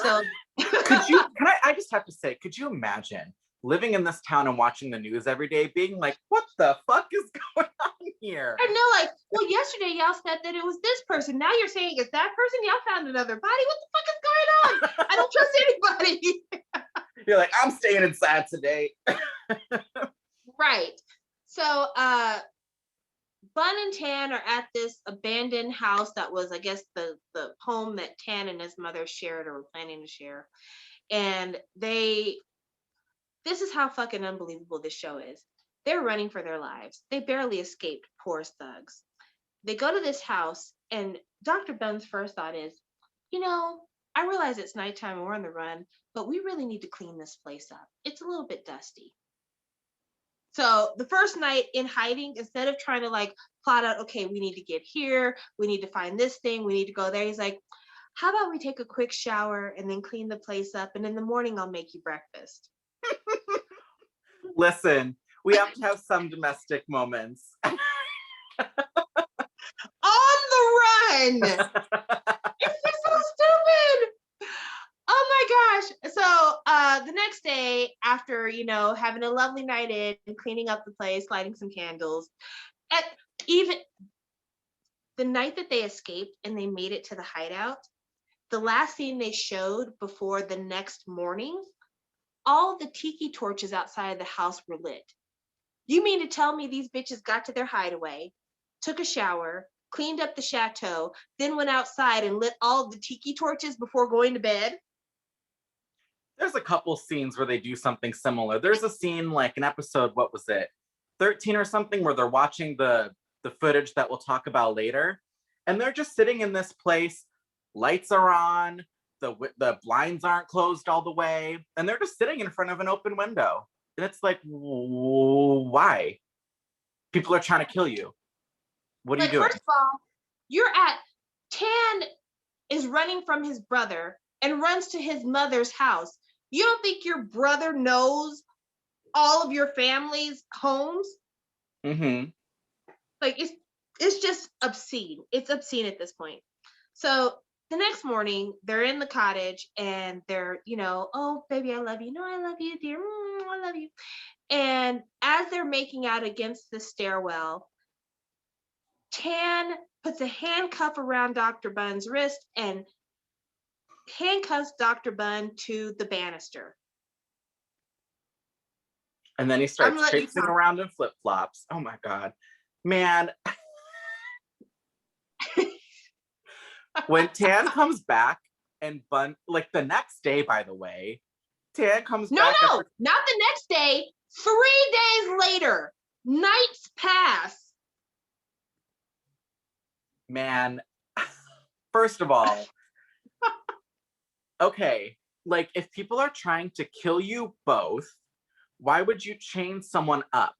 So I just have to say, could you imagine living in this town and watching the news every day being like, what the fuck is going on here? And they're like, well, yesterday y'all said that it was this person. Now you're saying it's that person? Y'all found another body? What the fuck is going on? I don't trust anybody. You're like, I'm staying inside today. Right. So Bun and Tan are at this abandoned house that was, I guess, the home that Tan and his mother shared or were planning to share. And this is how fucking unbelievable this show is. They're running for their lives. They barely escaped Por's thugs. They go to this house, and Dr. Bun's first thought is, I realize it's nighttime and we're on the run, but we really need to clean this place up. It's a little bit dusty. So the first night in hiding, instead of trying to like plot out, okay, we need to get here, we need to find this thing, we need to go there, he's like, how about we take a quick shower and then clean the place up, and in the morning I'll make you breakfast. Listen, we have to have some domestic moments. On the run! It's just so stupid! Oh my gosh. So the next day, after, having a lovely night in, cleaning up the place, lighting some candles, even the night that they escaped and they made it to the hideout, the last scene they showed before the next morning, all the tiki torches outside the house were lit. You mean to tell me these bitches got to their hideaway, took a shower, cleaned up the chateau, then went outside and lit all the tiki torches before going to bed? there's a couple scenes where they do something similar. There's a scene like an episode, what was it, 13 or something, where they're watching the footage that we'll talk about later, and they're just sitting in this place. Lights are on, the blinds aren't closed all the way, and they're just sitting in front of an open window. And it's like, why? People are trying to kill you. What are you doing? First of all, Tan is running from his brother and runs to his mother's house. You don't think your brother knows all of your family's homes? Mm-hmm. Like, it's just obscene. It's obscene at this point. So the next morning, they're in the cottage and they're, oh, baby, I love you. No, I love you, dear. I love you. And as they're making out against the stairwell, Tan puts a handcuff around Dr. Bunn's wrist and handcuffs Dr. Bunn to the banister. And then he starts traipsing around in flip-flops. Oh my God. Man. When Tan comes back and Bunn, like the next day, by the way, Tan comes back. No, not the next day. 3 days later. Nights pass. Man, first of all, okay, like if people are trying to kill you both, why would you chain someone up?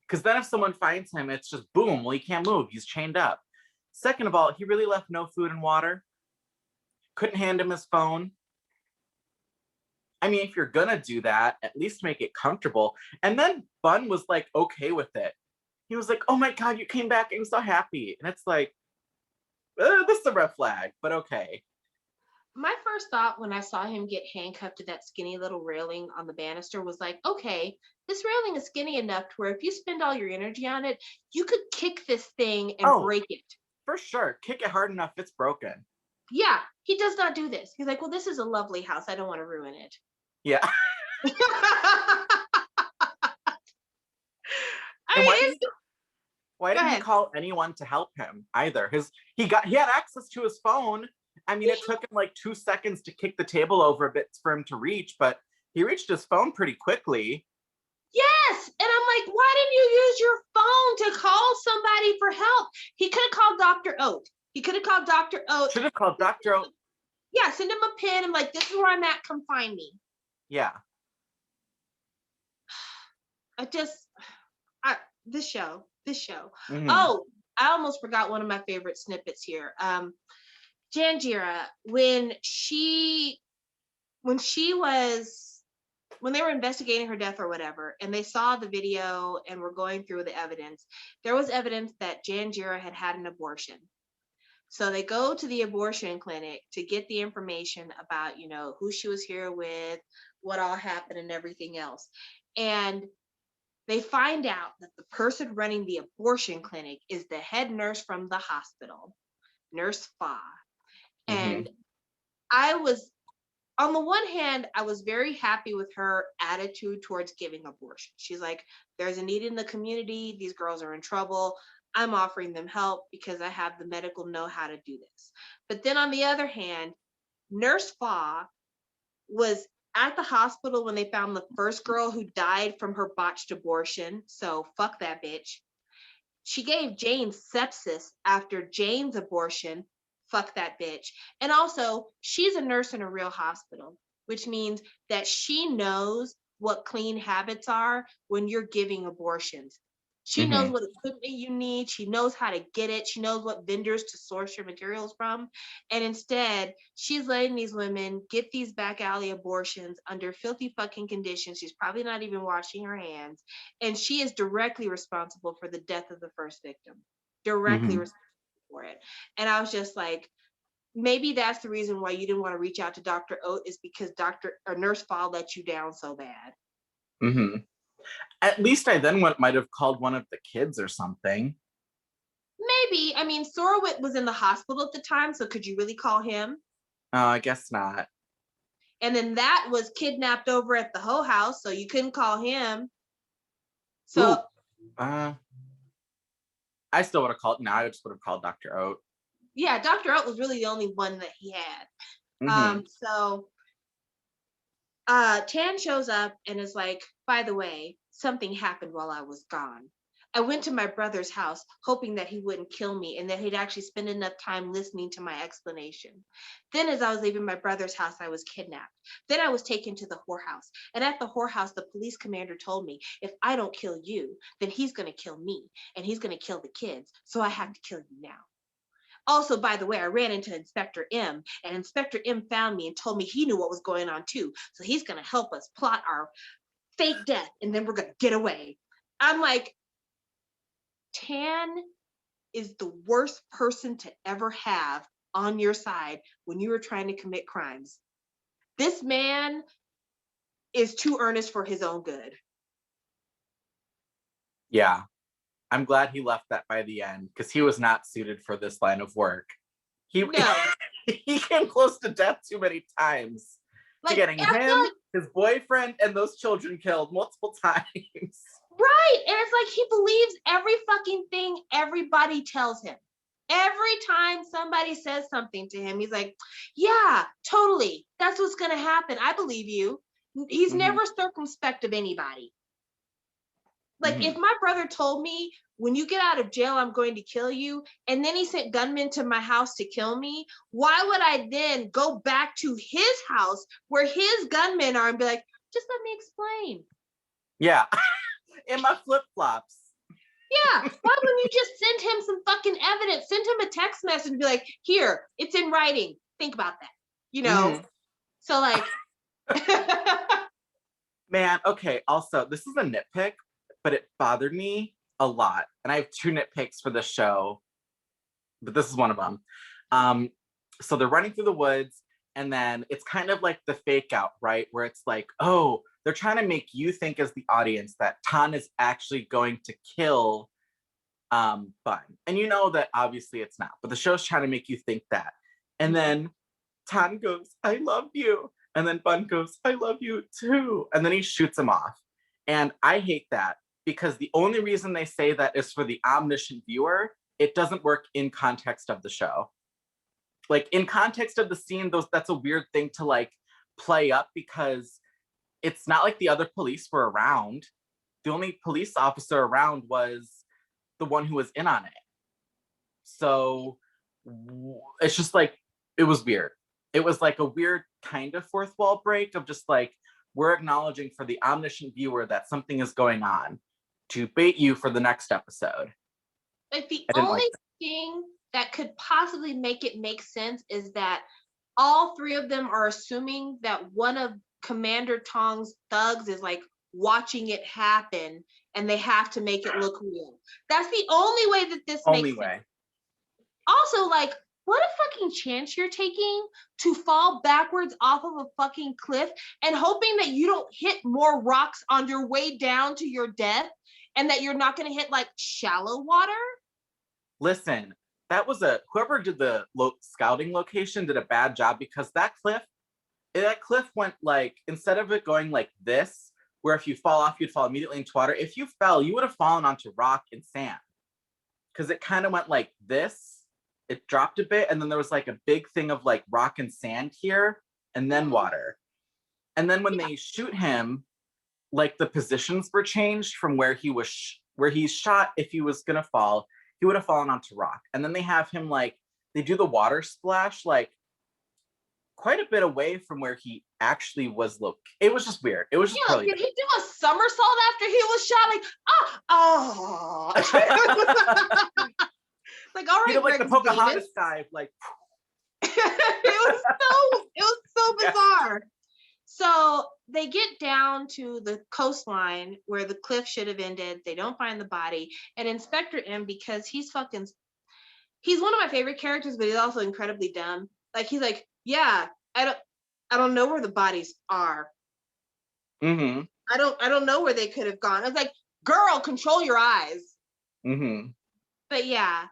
Because then if someone finds him, it's just boom, well, he can't move, he's chained up. Second of all, he really left no food and water. Couldn't hand him his phone. I mean, if you're gonna do that, at least make it comfortable. And then Bunn was like, okay with it. He was like, oh my God, you came back, I'm so happy. And it's like, this is a red flag, but okay. My first thought when I saw him get handcuffed to that skinny little railing on the banister was like, okay, this railing is skinny enough to where if you spend all your energy on it, you could kick this thing and break it. For sure. Kick it hard enough, it's broken. Yeah, he does not do this. He's like, well, this is a lovely house. I don't want to ruin it. Yeah. Why didn't he call anyone to help him either? He had access to his phone. I mean, it took him like 2 seconds to kick the table over a bit for him to reach, but he reached his phone pretty quickly. Yes, and I'm like, why didn't you use your phone to call somebody for help? He could have called Dr. Oat. Should have called Dr. Oat. Yeah, send him a pin. I'm like, this is where I'm at. Come find me. Yeah. This show. Mm-hmm. Oh, I almost forgot one of my favorite snippets here. Janjira, when they were investigating her death or whatever, and they saw the video and were going through the evidence, there was evidence that Janjira had an abortion. So they go to the abortion clinic to get the information about, who she was here with, what all happened and everything else. And they find out that the person running the abortion clinic is the head nurse from the hospital, Nurse Fa. Mm-hmm. And I was, on the one hand, I was very happy with her attitude towards giving abortion. She's like, there's a need in the community. These girls are in trouble. I'm offering them help because I have the medical know-how to do this. But then on the other hand, Nurse Fa was at the hospital when they found the first girl who died from her botched abortion. So fuck that bitch. She gave Jane sepsis after Jane's abortion. Fuck that bitch. And also, she's a nurse in a real hospital, which means that she knows what clean habits are when you're giving abortions. She knows what equipment you need. She knows how to get it. She knows what vendors to source your materials from. And instead, she's letting these women get these back alley abortions under filthy fucking conditions. She's probably not even washing her hands. And she is directly responsible for the death of the first victim. Directly responsible for it. And I was just like, maybe that's the reason why you didn't want to reach out to Dr. Oat, is because Nurse Fall let you down so bad. Mm-hmm. At least I then might have called one of the kids or something. Maybe. I mean, Sorowit was in the hospital at the time, so could you really call him? I guess not. And then that was kidnapped over at the Ho house, so you couldn't call him. So I still would have called. No, I just would have called Dr. Oat. Yeah, Dr. Oat was really the only one that he had. So Tan shows up and is like, by the way, something happened while I was gone. I went to my brother's house hoping that he wouldn't kill me and that he'd actually spend enough time listening to my explanation. Then, as I was leaving my brother's house, I was kidnapped. Then I was taken to the whorehouse. And at the whorehouse, the police commander told me, if I don't kill you, then he's going to kill me and he's going to kill the kids. So I have to kill you now. Also, by the way, I ran into Inspector M, and Inspector M found me and told me he knew what was going on too. So he's going to help us plot our fake death, and then we're going to get away. I'm like, Tan is the worst person to ever have on your side when you are trying to commit crimes. This man is too earnest for his own good. Yeah. I'm glad he left that by the end because he was not suited for this line of work. He came close to death too many times. Like, to getting him, his boyfriend, and those children killed multiple times. Right. And it's like he believes every fucking thing everybody tells him. Every time somebody says something to him, he's like, yeah, totally. That's what's going to happen. I believe you. He's never circumspect of anybody. Like, if my brother told me, when you get out of jail, I'm going to kill you, and then he sent gunmen to my house to kill me, why would I then go back to his house where his gunmen are and be like, just let me explain? Yeah. In my flip-flops. Yeah. Why wouldn't you just send him some fucking evidence? Send him a text message and be like, here, it's in writing. Think about that. You know? So, like... Man, okay. Also, this is a nitpick, but it bothered me a lot. And I have 2 nitpicks for this show, but this is one of them. So they're running through the woods, and then it's kind of like the fake out, right? Where it's like, oh, they're trying to make you think as the audience that Tan is actually going to kill Bun. And you know that obviously it's not, but the show's trying to make you think that. And then Tan goes, I love you. And then Bun goes, I love you too. And then he shoots him off. And I hate that because the only reason they say that is for the omniscient viewer. It doesn't work in context of the show. Like, in context of the scene, that's a weird thing to like play up because it's not like the other police were around. The only police officer around was the one who was in on it. So it's just like, it was weird. It was like a weird kind of fourth wall break of just like, we're acknowledging for the omniscient viewer that something is going on to bait you for the next episode. Like, the only thing that could possibly make it make sense is that all 3 of them are assuming that one of Commander Tong's thugs is like watching it happen and they have to make it look real. That's the only way that this makes sense. Also, like, what a fucking chance you're taking to fall backwards off of a fucking cliff and hoping that you don't hit more rocks on your way down to your death and that you're not going to hit like shallow water. Listen, that was whoever did the scouting location did a bad job because that cliff went like, instead of it going like this, where if you fall off, you'd fall immediately into water. If you fell, you would have fallen onto rock and sand because it kind of went like this. It dropped a bit, and then there was like a big thing of like rock and sand here, and then water. And then when they shoot him, like the positions were changed from where he was, where he's shot. If he was gonna fall, he would have fallen onto rock. And then they have him like, they do the water splash like quite a bit away from where he actually was. It was just weird. It was just really did he do a somersault after he was shot? Like, like, all right, he did like the Pocahontas dive, like. it was so bizarre. Yeah. So they get down to the coastline where the cliff should have ended. They don't find the body, and Inspector M, because he's one of my favorite characters, but he's also incredibly dumb. Like, he's like, yeah, I don't know where the bodies are. I don't know where they could have gone. I was like, girl, control your eyes. But yeah,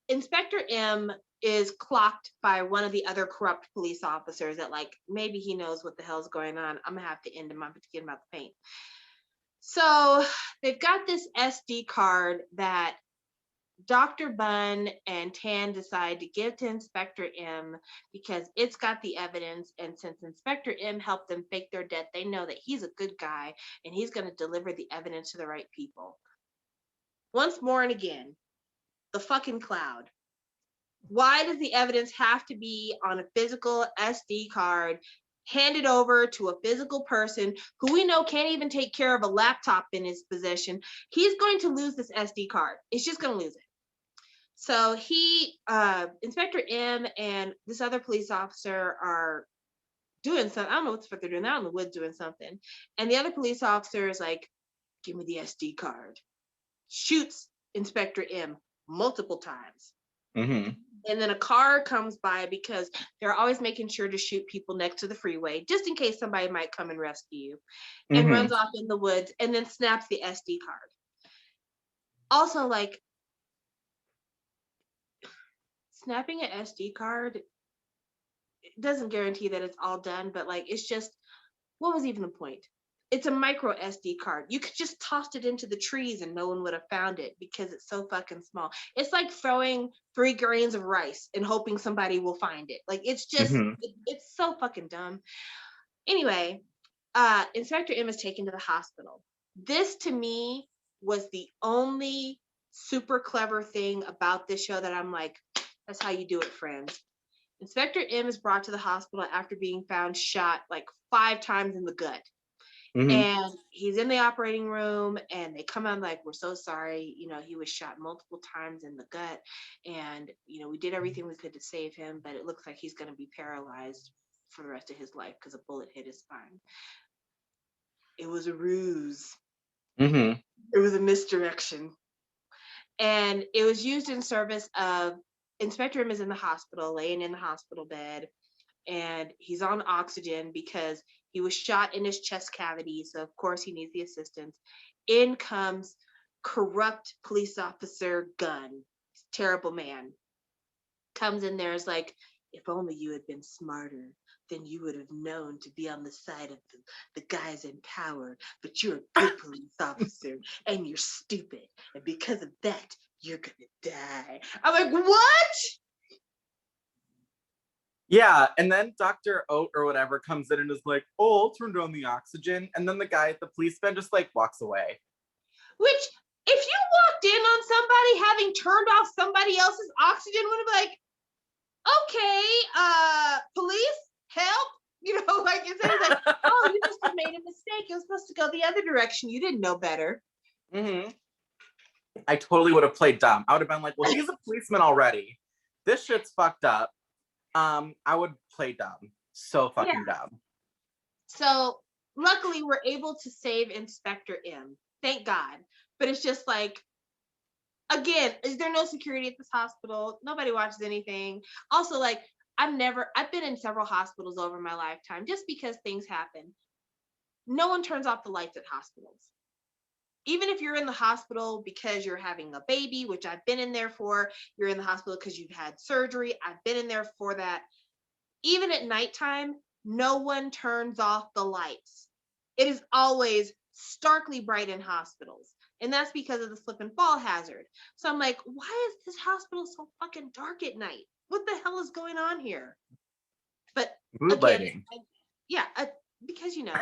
Inspector M is clocked by one of the other corrupt police officers that, like, maybe he knows what the hell's going on. I'm gonna have to end him. I'm gonna get him out the paint. So they've got this SD card that Dr. Bunn and Tan decide to give to Inspector M because it's got the evidence. And since Inspector M helped them fake their death, they know that he's a good guy and he's going to deliver the evidence to the right people. Once more and again, the fucking cloud. Why does the evidence have to be on a physical SD card handed over to a physical person who we know can't even take care of a laptop in his possession? He's going to lose this SD card. It's just going to lose it. So Inspector M and this other police officer are doing something. I don't know what the fuck they're doing. They're out in the woods doing something. And the other police officer is like, give me the SD card. Shoots Inspector M multiple times. Mm-hmm. And then a car comes by because they're always making sure to shoot people next to the freeway, just in case somebody might come and rescue you, and runs off in the woods and then snaps the SD card. Also, like, snapping an SD card, it doesn't guarantee that it's all done, but like, it's just, what was even the point? It's a micro SD card. You could just toss it into the trees and no one would have found it because it's so fucking small. It's like throwing 3 grains of rice and hoping somebody will find it. Like, it's just, it's so fucking dumb. Anyway, Inspector M is taken to the hospital. This, to me, was the only super clever thing about this show that I'm like, that's how you do it, friends. Inspector M is brought to the hospital after being found shot like 5 times in the gut. And he's in the operating room and they come out like, we're so sorry. You know, he was shot multiple times in the gut. And, you know, we did everything we could to save him, but it looks like he's going to be paralyzed for the rest of his life because a bullet hit his spine. It was a ruse. It was a misdirection. And it was used in service of Inspector M is in the hospital, laying in the hospital bed. And he's on oxygen because he was shot in his chest cavity. So, of course, he needs the assistance. In comes corrupt police officer Gunn. Terrible man. Comes in there, is like, if only you had been smarter, then you would have known to be on the side of the guys in power. But you're a good police officer and you're stupid. And because of that, you're going to die. I'm like, what? Yeah, and then Dr. Oat or whatever comes in and is like, oh, I'll turn down the oxygen. And then the guy at the police van just like walks away. Which, if you walked in on somebody having turned off somebody else's oxygen, would have been like, okay, police, help. You know, like, instead of like, oh, you just made a mistake. It was supposed to go the other direction. You didn't know better. I totally would have played dumb. I would have been like, well, he's a policeman already. This shit's fucked up. I would play dumb. So fucking dumb. So luckily we're able to save Inspector M. Thank God. But it's just like, again, is there no security at this hospital? Nobody watches anything. Also, like, I've been in several hospitals over my lifetime just because things happen. No one turns off the lights at hospitals. Even if you're in the hospital because you're having a baby, which I've been in there for, you're in the hospital because you've had surgery, I've been in there for that. Even at nighttime, no one turns off the lights. It is always starkly bright in hospitals. And that's because of the slip and fall hazard. So I'm like, why is this hospital so fucking dark at night? What the hell is going on here? But mood lighting. Because, you know,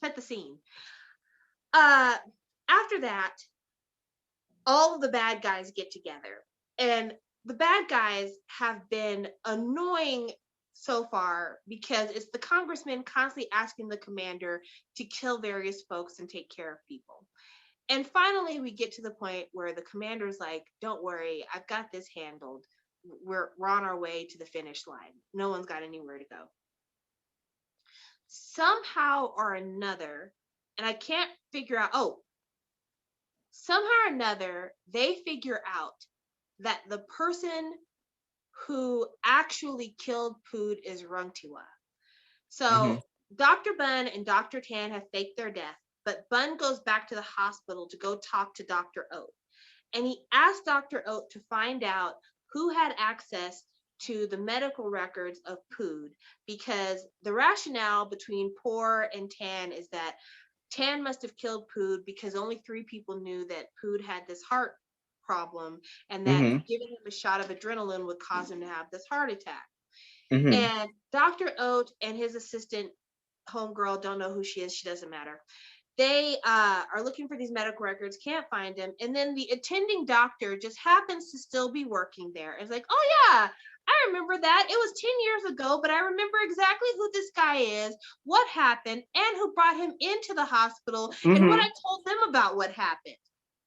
set the scene. After that, all of the bad guys get together, and the bad guys have been annoying so far because it's the congressman constantly asking the commander to kill various folks and take care of people. And finally, we get to the point where the commander's like, don't worry, I've got this handled. We're on our way to the finish line. No one's got anywhere to go. Somehow or another, and I can't figure out, somehow or another, they figure out that the person who actually killed Pood is Rungtiwa. So Dr. Bunn and Dr. Tan have faked their death, but Bunn goes back to the hospital to go talk to Dr. Oat. And he asked Dr. Oat to find out who had access to the medical records of Pood, because the rationale between Poor and Tan is that Tan must have killed Pood because only 3 people knew that Pood had this heart problem, and that giving him a shot of adrenaline would cause him to have this heart attack. And Dr. Oat and his assistant homegirl, don't know who she is, she doesn't matter. They are looking for these medical records, can't find him. And then the attending doctor just happens to still be working there. It's like, oh yeah, I remember that. It was 10 years ago, but I remember exactly who this guy is, what happened, and who brought him into the hospital, and what I told them about what happened.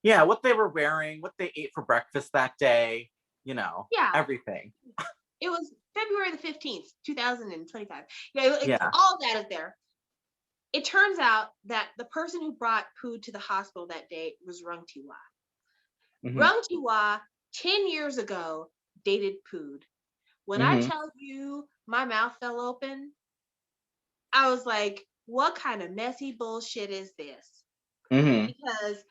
Yeah, what they were wearing, what they ate for breakfast that day, everything. It was February the 15th, 2025. All that is there. It turns out that the person who brought Pood to the hospital that day was Rung Tiwa. Rung Tiwa, 10 years ago, dated Pood. When I tell you my mouth fell open, I was like, what kind of messy bullshit is this? Because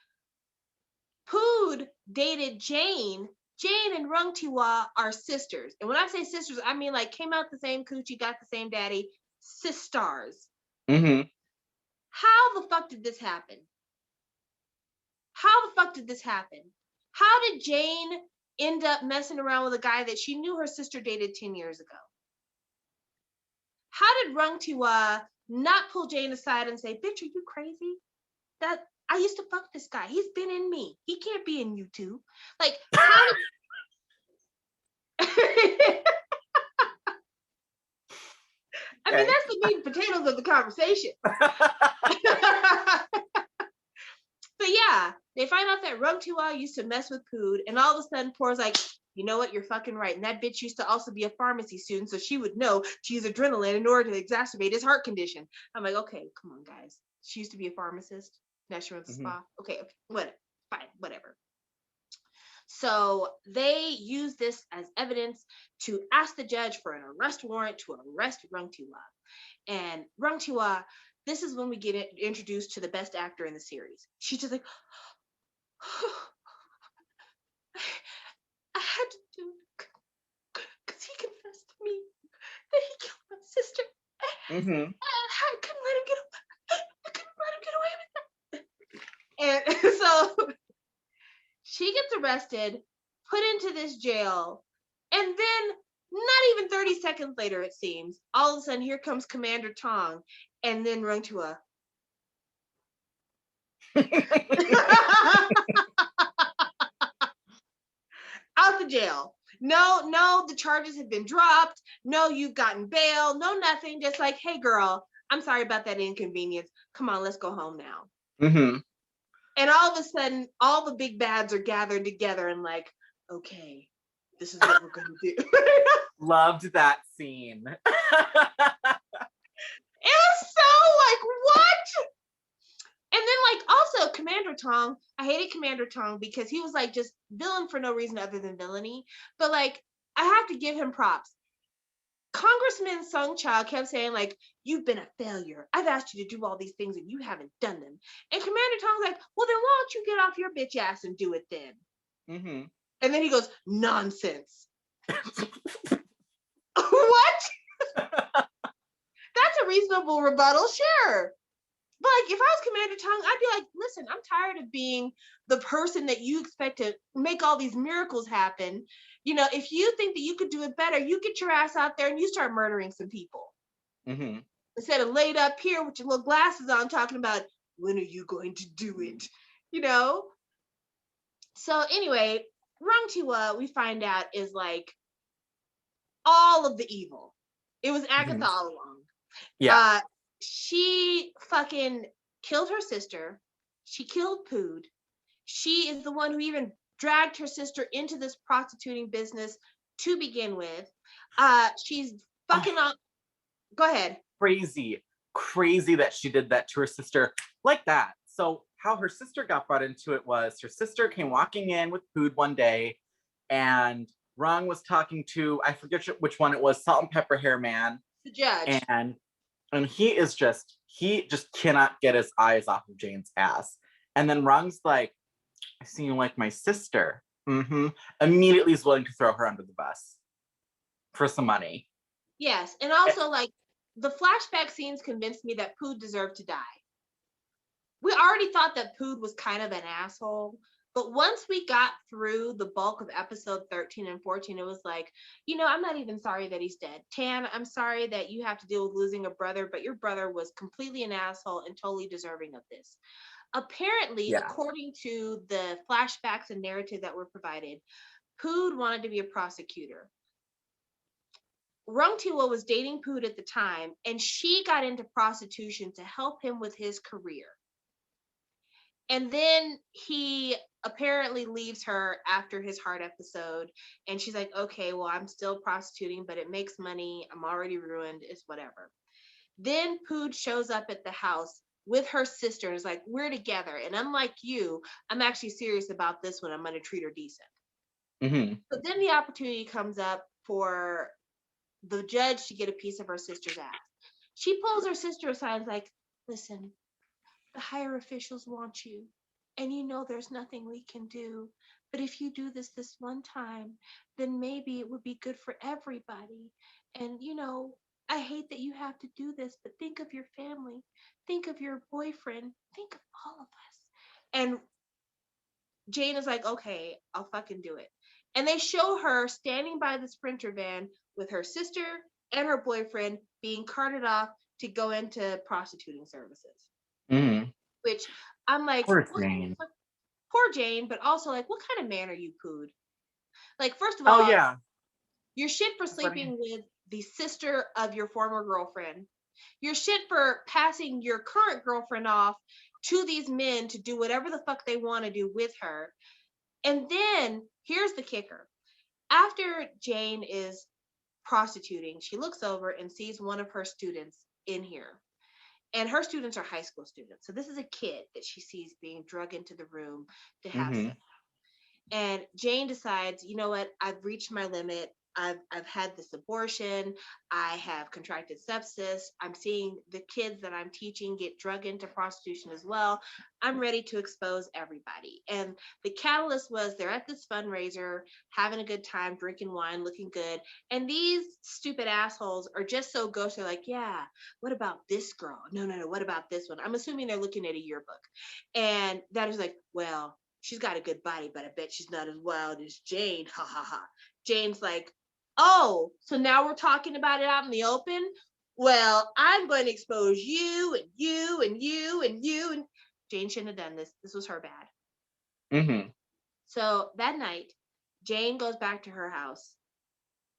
Pood dated Jane. Jane and Rung Tiwa are sisters. And when I say sisters, I mean like came out the same coochie, got the same daddy, sisters. How the fuck did this happen? How did Jane end up messing around with a guy that she knew her sister dated 10 years ago? How did Rung Tiwa not pull Jane aside and say, bitch, are you crazy? That I used to fuck this guy. He's been in me. He can't be in you too. Like, how did... I mean, that's the meat and potatoes of the conversation. But yeah, they find out that Rung Tiwa used to mess with Pood, and all of a sudden Poor's like, you know what, you're fucking right. And that bitch used to also be a pharmacy student, so she would know to use adrenaline in order to exacerbate his heart condition. I'm like, okay, come on, guys. She used to be a pharmacist. Now she runs a spa. Okay, whatever. So they use this as evidence to ask the judge for an arrest warrant to arrest Rung Tiwa. And Rung Tiwa, this is when we get introduced to the best actor in the series. She's just like, I had to do it because he confessed to me that he killed my sister. And I couldn't let him get away with that. And so she gets arrested, put into this jail, and then not even 30 seconds later, it seems, all of a sudden, here comes Commander Tong, and then Rung Tiwa. Out the jail. No, the charges have been dropped. No, you've gotten bail. No, nothing. Just like, hey, girl, I'm sorry about that inconvenience. Come on, let's go home now. And all of a sudden, all the big bads are gathered together and like, okay, this is what we're going to do. Loved that scene. It was so like, what? And then like also Commander Tong, I hated Commander Tong because he was like just villain for no reason other than villainy. But like, I have to give him props. Congressman Sung Cha kept saying like, you've been a failure. I've asked you to do all these things and you haven't done them. And Commander Tong's like, well then why don't you get off your bitch ass and do it then? And then he goes, nonsense. What? That's a reasonable rebuttal, sure. But like, if I was Commander Tong, I'd be like, listen, I'm tired of being the person that you expect to make all these miracles happen. You know, if you think that you could do it better, you get your ass out there and you start murdering some people. Instead of laid up here with your little glasses on talking about, when are you going to do it? You know? So anyway, Rung Tiwa, we find out, is like all of the evil. It was Agatha all along. Yeah. She fucking killed her sister. She killed Pood. She is the one who even dragged her sister into this prostituting business to begin with. She's fucking up. Go ahead. Crazy that she did that to her sister like that. So how her sister got brought into it was her sister came walking in with Pood one day, and Rung was talking to, I forget which one it was, Salt and Pepper Hair Man. The judge. And he just cannot get his eyes off of Jane's ass. And then Rung's like, I see you like my sister. Immediately is willing to throw her under the bus for some money. Yes. And also like the flashback scenes convinced me that Pood deserved to die. We already thought that Pood was kind of an asshole. But once we got through the bulk of episode 13 and 14, it was like, I'm not even sorry that he's dead. Tan, I'm sorry that you have to deal with losing a brother, but your brother was completely an asshole and totally deserving of this. Apparently, according to the flashbacks and narrative that were provided, Pood wanted to be a prosecutor. Rungtiwa was dating Pood at the time, and she got into prostitution to help him with his career. And then he apparently leaves her after his heart episode, and she's like, okay, well, I'm still prostituting, but it makes money. I'm already ruined. It's whatever. Then Pood shows up at the house with her sister and is like, we're together. And unlike you, I'm actually serious about this one. I'm going to treat her decent. Mm-hmm. But then the opportunity comes up for the judge to get a piece of her sister's ass. She pulls her sister aside and is like, listen, the higher officials want you, and there's nothing we can do. But if you do this one time, then maybe it would be good for everybody. And, I hate that you have to do this, but think of your family. Think of your boyfriend. Think of all of us. And Jane is like, okay, I'll fucking do it. And they show her standing by the Sprinter van with her sister and her boyfriend being carted off to go into prostituting services. Mm-hmm. Which I'm like, poor Jane. Poor Jane, but also like, what kind of man are you, Pood? Like, first of all, you're shit for sleeping with the sister of your former girlfriend. You're shit for passing your current girlfriend off to these men to do whatever the fuck they want to do with her. And then here's the kicker. After Jane is prostituting, she looks over and sees one of her students in here. And her students are high school students. So this is a kid that she sees being drugged into the room to have sex. And Jane decides, you know what? I've reached my limit. I've had this abortion. I have contracted sepsis. I'm seeing the kids that I'm teaching get drugged into prostitution as well. I'm ready to expose everybody. And the catalyst was they're at this fundraiser, having a good time, drinking wine, looking good. And these stupid assholes are just so gauche. They're like, yeah, what about this girl? No. What about this one? I'm assuming they're looking at a yearbook. And that is like, well, she's got a good body, but I bet she's not as wild as Jane. Ha ha ha. Jane's like, oh, so now we're talking about it out in the open? Well, I'm going to expose you and you and you and you. And Jane shouldn't have done this. This was her bad. Mm-hmm. So that night, Jane goes back to her house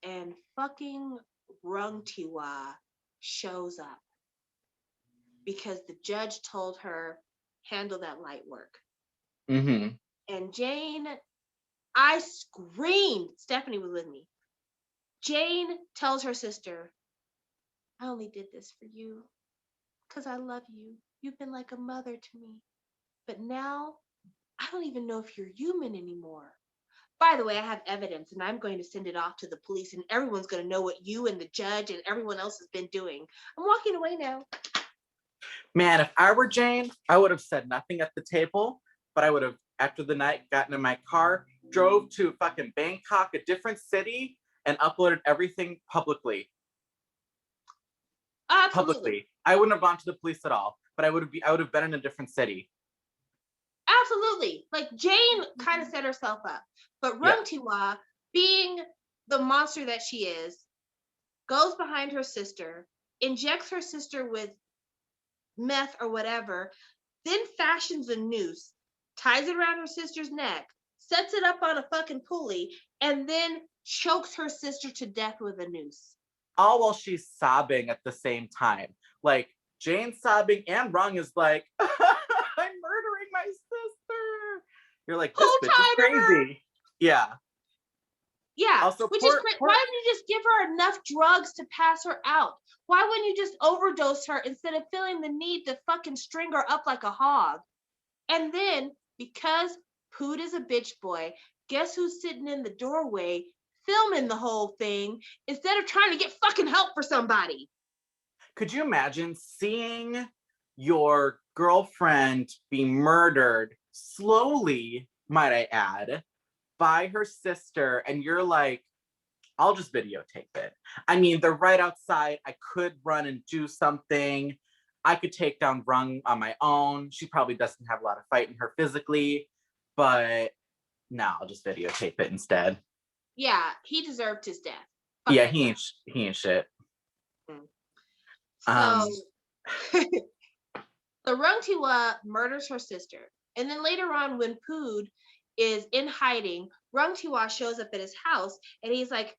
and fucking Rungtiwa shows up because the judge told her, handle that light work. Mm-hmm. And Jane, I screamed. Stephanie was with me. Jane tells her sister, I only did this for you because I love you. You've been like a mother to me. But now I don't even know if you're human anymore. By the way, I have evidence and I'm going to send it off to the police and everyone's going to know what you and the judge and everyone else has been doing. I'm walking away now. Man, if I were Jane, I would have said nothing at the table, but I would have, after the night, gotten in my car, drove to fucking Bangkok, a different city, and uploaded everything publicly. Absolutely. Publicly. I wouldn't have gone to the police at all, but I would have been in a different city. Absolutely. Like Jane kind of set herself up, but Rungtiwa, being the monster that she is, goes behind her sister, injects her sister with meth or whatever, then fashions a noose, ties it around her sister's neck, sets it up on a fucking pulley, and then chokes her sister to death with a noose. All while she's sobbing at the same time. Like, Jane's sobbing and Rung is like, I'm murdering my sister. You're like, this bitch is crazy. Yeah. Yeah, also, which is great. Why didn't you just give her enough drugs to pass her out? Why wouldn't you just overdose her instead of feeling the need to fucking string her up like a hog? And then, because Pood is a bitch boy, guess who's sitting in the doorway filming the whole thing instead of trying to get fucking help for somebody? Could you imagine seeing your girlfriend be murdered slowly, might I add, by her sister, and you're like, I'll just videotape it. I mean, they're right outside. I could run and do something. I could take down Rung on my own. She probably doesn't have a lot of fight in her physically, but no, I'll just videotape it instead. Yeah, he deserved his death. Fuck yeah, he ain't shit. So, so Rungtiwa murders her sister. And then later on, when Pood is in hiding, Rungtiwa shows up at his house and he's like,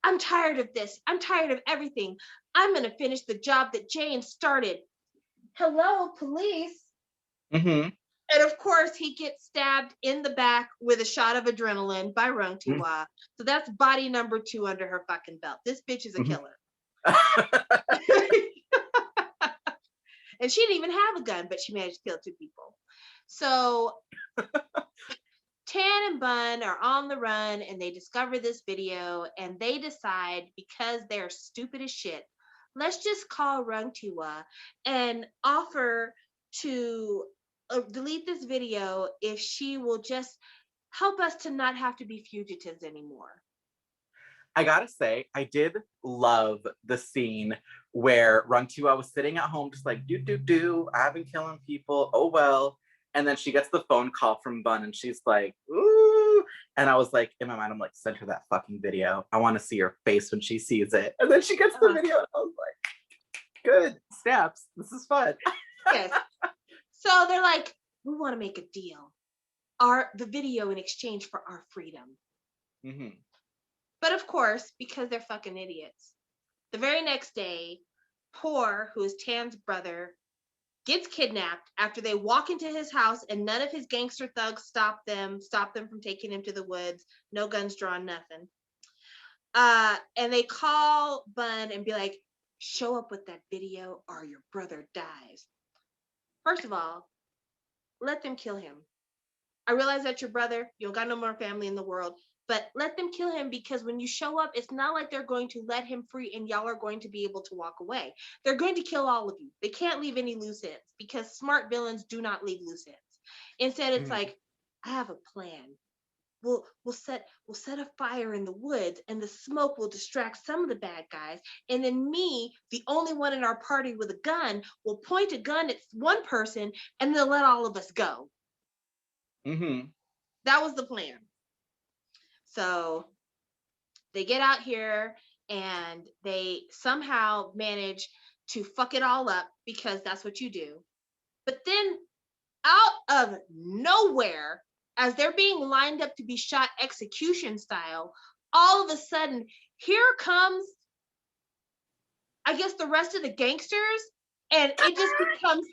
I'm tired of this. I'm tired of everything. I'm going to finish the job that Jane started. Hello, police. Mm-hmm. And of course, he gets stabbed in the back with a shot of adrenaline by Rungtiwa. Mm-hmm. So that's body number 2 under her fucking belt. This bitch is a killer. And she didn't even have a gun, but she managed to kill 2 people. So Tan and Bun are on the run and they discover this video and they decide, because they're stupid as shit, let's just call Rungtiwa and offer to delete this video if she will just help us to not have to be fugitives anymore. I gotta say, I did love the scene where Rungtiwa was sitting at home just like, I've been killing people, oh well. And then she gets the phone call from Bun and she's like, ooh. And I was like, in my mind, I'm like, send her that fucking video. I want to see her face when she sees it. And then she gets the video and I was like, good, snaps, this is fun. Yes. So they're like, we want to make a deal. The video in exchange for our freedom. Mm-hmm. But of course, because they're fucking idiots, the very next day, Por, who is Tan's brother, gets kidnapped after they walk into his house and none of his gangster thugs stop them from taking him to the woods. No guns drawn, nothing. And they call Bun and be like, show up with that video or your brother dies. First of all, let them kill him. I realize that's your brother. You don't got no more family in the world. But let them kill him, because when you show up, it's not like they're going to let him free and y'all are going to be able to walk away. They're going to kill all of you. They can't leave any loose ends, because smart villains do not leave loose ends. Instead, it's like, I have a plan. We'll set a fire in the woods and the smoke will distract some of the bad guys. And then me, the only one in our party with a gun, will point a gun at one person and they'll let all of us go. Mm-hmm. That was the plan. So they get out here and they somehow manage to fuck it all up, because that's what you do. But then out of nowhere, as they're being lined up to be shot execution style, all of a sudden, here comes, I guess, the rest of the gangsters. And it just becomes,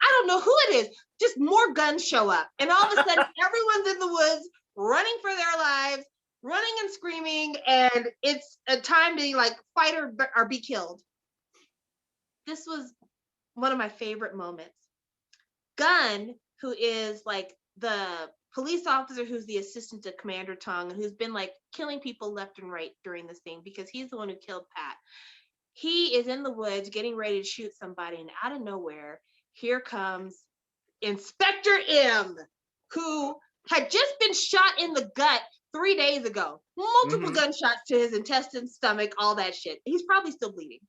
I don't know who it is, just more guns show up. And all of a sudden, everyone's in the woods, running for their lives, running and screaming, and it's a time to like fight or be killed. This was one of my favorite moments. Gunn, who is like the police officer who's the assistant to Commander Tong and who's been like killing people left and right during this thing, because he's the one who killed Pat. He is in the woods getting ready to shoot somebody, and out of nowhere, here comes Inspector M, who had just been shot in the gut 3 days ago. Multiple gunshots to his intestines, stomach, all that shit. He's probably still bleeding,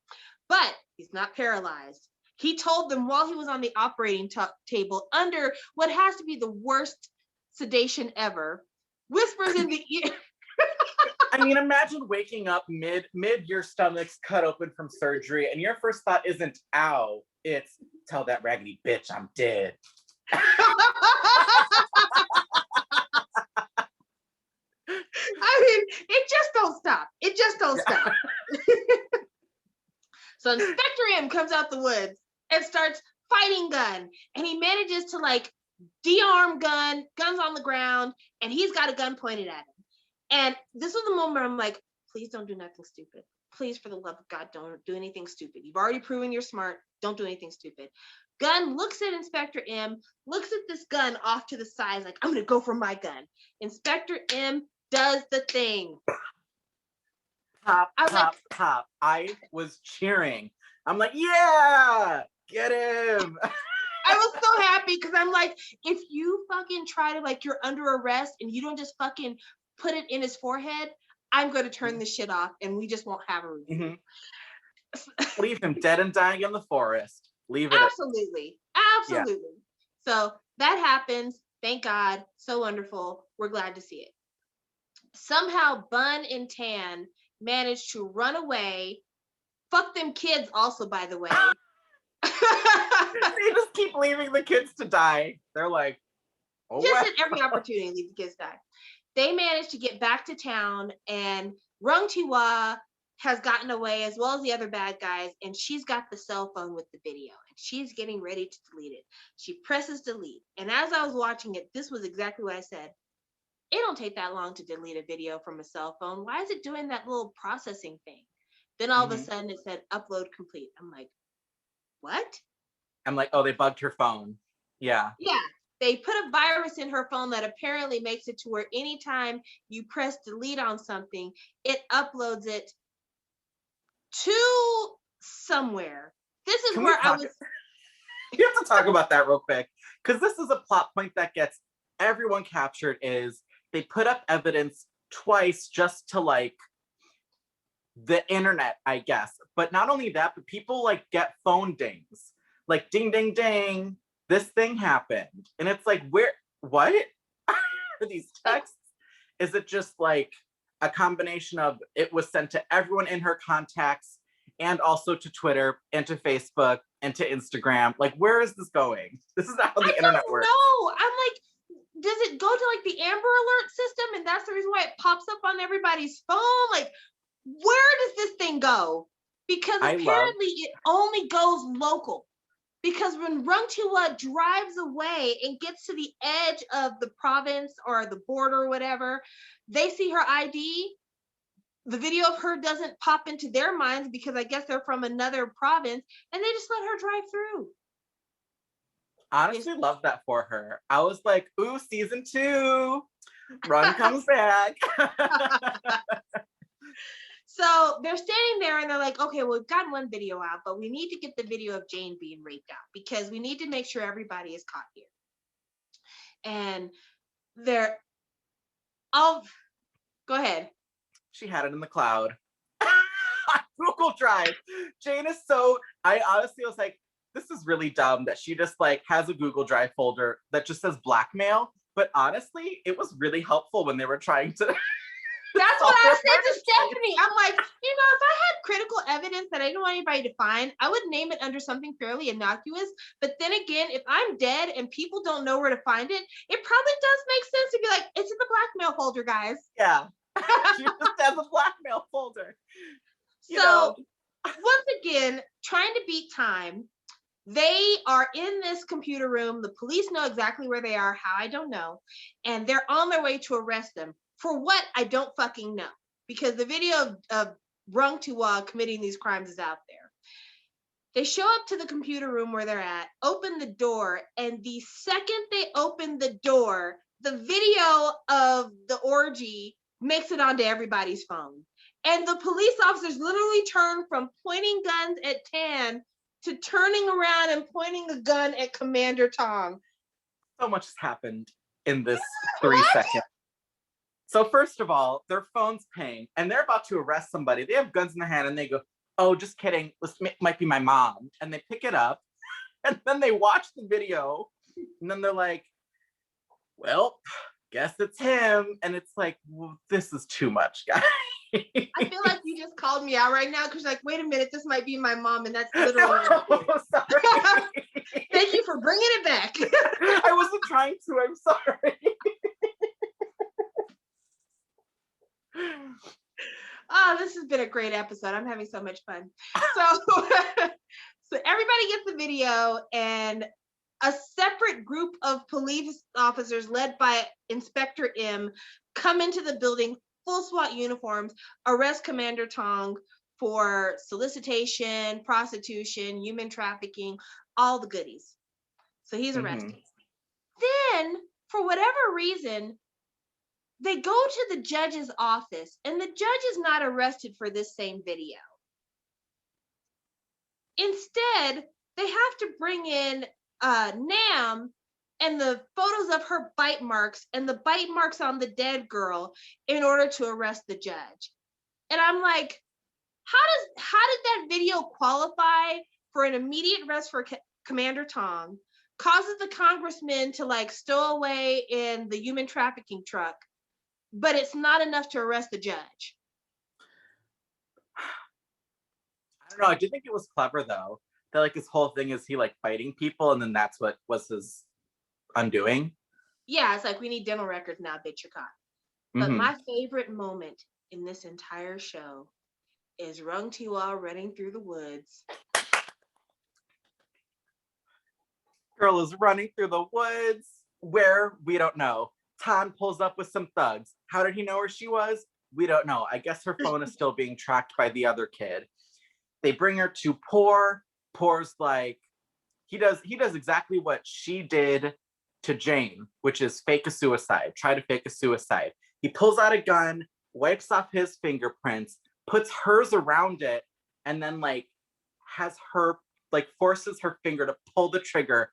but he's not paralyzed. He told them while he was on the operating table, under what has to be the worst sedation ever, whispers in the ear. I mean, imagine waking up mid your stomach's cut open from surgery, and your first thought isn't "ow," it's "tell that raggedy bitch I'm dead." I mean, it just don't stop. It just don't stop. So Inspector M comes out the woods and starts fighting Gunn, and he manages to like de-arm Gunn. Gunn's on the ground, and he's got a gun pointed at him. And this was the moment I'm like, please don't do nothing stupid. Please, for the love of God, don't do anything stupid. You've already proven you're smart. Don't do anything stupid. Gunn looks at Inspector M, looks at this gun off to the side, like, I'm going to go for my gun. Inspector M does the thing. Pop. I was cheering. I'm like, yeah, get him. I was so happy because I'm like, if you fucking try to, like, you're under arrest and you don't just fucking put it in his forehead, I'm going to turn this shit off and we just won't have a review. Leave him dead and dying in the forest. Leave it. Absolutely. Yeah. So that happens. Thank God. So wonderful. We're glad to see it. Somehow Bun and Tan managed to run away. Fuck them kids also, by the way. They just keep leaving the kids to die. They're like, oh, just well. at every opportunity, leave the kids die. They managed to get back to town, and Rung Tiwa has gotten away, as well as the other bad guys, and she's got the cell phone with the video, and she's getting ready to delete it. She presses delete, and as I was watching it, this was exactly what I said. It don't take that long to delete a video from a cell phone. Why is it doing that little processing thing? Then all of a sudden it said upload complete. I'm like, what? I'm like, oh, they bugged her phone. Yeah. Yeah. They put a virus in her phone that apparently makes it to where anytime you press delete on something, it uploads it to somewhere. This is where I was. You have to talk about that real quick, because this is a plot point that gets everyone captured. Is they put up evidence twice just to like the internet, I guess. But not only that, but people like get phone dings, like ding, ding, ding. This thing happened, and it's like, where? What are these texts? Is it just like a combination of it was sent to everyone in her contacts, and also to Twitter and to Facebook and to Instagram? Like, where is this going? This is not how the internet works. No, I'm like, does it go to like the Amber Alert system, and that's the reason why it pops up on everybody's phone? Like, where does this thing go? Because apparently it only goes local. Because when Rung Tiwa drives away and gets to the edge of the province or the border or whatever, they see her ID. The video of her doesn't pop into their minds because I guess they're from another province, and they just let her drive through. Honestly, love that for her. I was like, ooh, season 2, Run comes back. So they're standing there and they're like, okay, well, we've got one video out, but we need to get the video of Jane being raped out because we need to make sure everybody is caught here. And they're all, go ahead. She had it in the cloud. Google Drive. Jane is so, I honestly was like, this is really dumb that she just like has a Google Drive folder that just says blackmail. But honestly, it was really helpful when they were trying to. That's what I said to Stephanie. I'm like, if I had critical evidence that I didn't want anybody to find, I would name it under something fairly innocuous. But then again, if I'm dead and people don't know where to find it, it probably does make sense to be like, it's in the blackmail folder, guys. Yeah. She just has a blackmail folder. Once again, trying to beat time. They are in this computer room. The police know exactly where they are. How, I don't know. And they're on their way to arrest them. For what? I don't fucking know. Because the video of Rung Tiwa committing these crimes is out there. They show up to the computer room where they're at, open the door, and the second they open the door, the video of the orgy makes it onto everybody's phone. And the police officers literally turn from pointing guns at Tan to turning around and pointing a gun at Commander Tong. So much has happened in this 3 seconds. So first of all, their phone's ping and they're about to arrest somebody. They have guns in their hand and they go, oh, just kidding. This might be my mom. And they pick it up and then they watch the video and then they're like, well, guess it's him. And it's like, well, this is too much, guys. I feel like you just called me out right now because you're like, wait a minute, this might be my mom. And that's literally sorry. Thank you for bringing it back. I wasn't trying to. I'm sorry. Oh, this has been a great episode. I'm having so much fun. So everybody gets the video, and a separate group of police officers led by Inspector M come into the building, full SWAT uniforms, arrest Commander Tong for solicitation, prostitution, human trafficking, all the goodies. So he's arrested. Then, for whatever reason, they go to the judge's office, and the judge is not arrested for this same video. Instead, they have to bring in Nam and the photos of her bite marks and the bite marks on the dead girl in order to arrest the judge. And I'm like, how did that video qualify for an immediate arrest for Commander Tong, causes the congressman to like stow away in the human trafficking truck, but it's not enough to arrest the judge. I don't know. I do think it was clever though. That like his whole thing is he like fighting people, and then that's what was his undoing. Yeah, it's like we need dental records now, bitch, you're caught. But my favorite moment in this entire show is Rung Tiwa running through the woods. Girl is running through the woods. Where? We don't know. Tan pulls up with some thugs. How did he know where she was? We don't know. I guess her phone is still being tracked by the other kid. They bring her to Poor. Poor's like, he does exactly what she did to Jane, which is fake a suicide, try to fake a suicide. He pulls out a gun, wipes off his fingerprints, puts hers around it, and then like has her, like forces her finger to pull the trigger.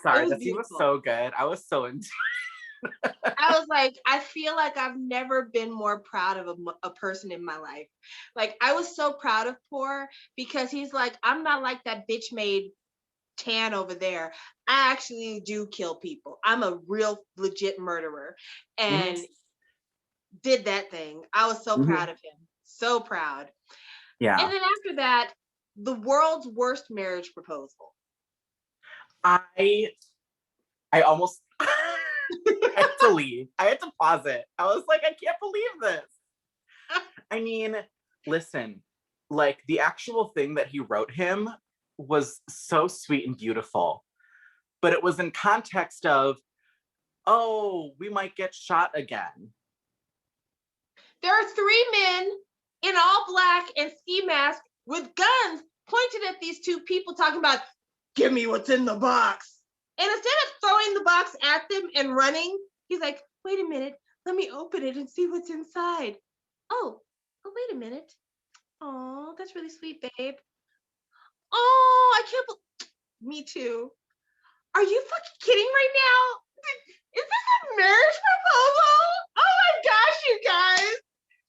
Sorry, that scene was so good. I was so into I was like, I feel like I've never been more proud of a person in my life. Like, I was so proud of Poor because he's like, I'm not like that bitch made Tan over there. I actually do kill people. I'm a real legit murderer. And did that thing. I was so proud of him. So proud. Yeah. And then after that, the world's worst marriage proposal. I almost I had to leave. I had to pause it. I was like, I can't believe this. I mean, listen, like the actual thing that he wrote him was so sweet and beautiful, but it was in context of, oh, we might get shot again. There are 3 men in all black and ski masks with guns pointed at these 2 people talking about, give me what's in the box. And instead of throwing the box at them and running, he's like, wait a minute, let me open it and see what's inside. Oh, wait a minute. Oh, that's really sweet, babe. Oh, I can't believe, me too. Are you fucking kidding right now? Is this a marriage proposal? Oh my gosh, you guys.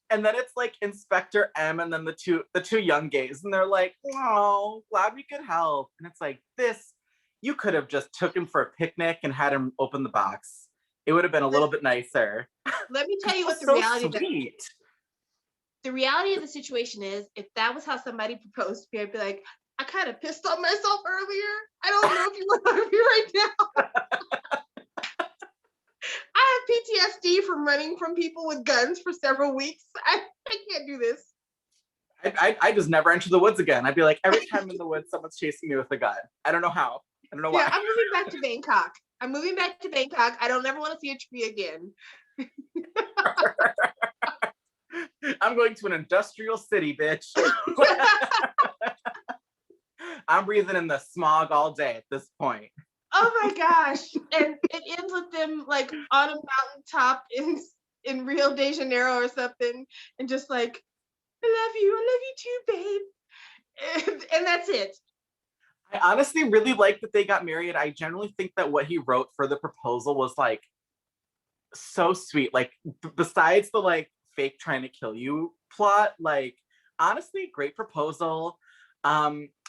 And then it's like Inspector M and then the two young gays, and they're like, oh, glad we could help. And it's like, this, you could have just took him for a picnic and had him open the box. It would have been a little bit nicer. Let me tell you what the so reality sweet. The reality of the situation is, if that was how somebody proposed to me, I'd be like, I kind of pissed on myself earlier. I don't know if you want to be right now. I have PTSD from running from people with guns for several weeks. I can't do this. I just never enter the woods again. I'd be like, every time in the woods, someone's chasing me with a gun. I don't know how. I don't know why. Yeah, I'm moving back to Bangkok. I don't ever want to see a tree again. I'm going to an industrial city, bitch. I'm breathing in the smog all day at this point. Oh my gosh. And it ends with them like on a mountaintop in Rio de Janeiro or something, and just like, I love you too, babe. And that's it. I honestly really like that they got married. I generally think that what he wrote for the proposal was like so sweet. Like besides the like fake trying to kill you plot, like honestly, great proposal.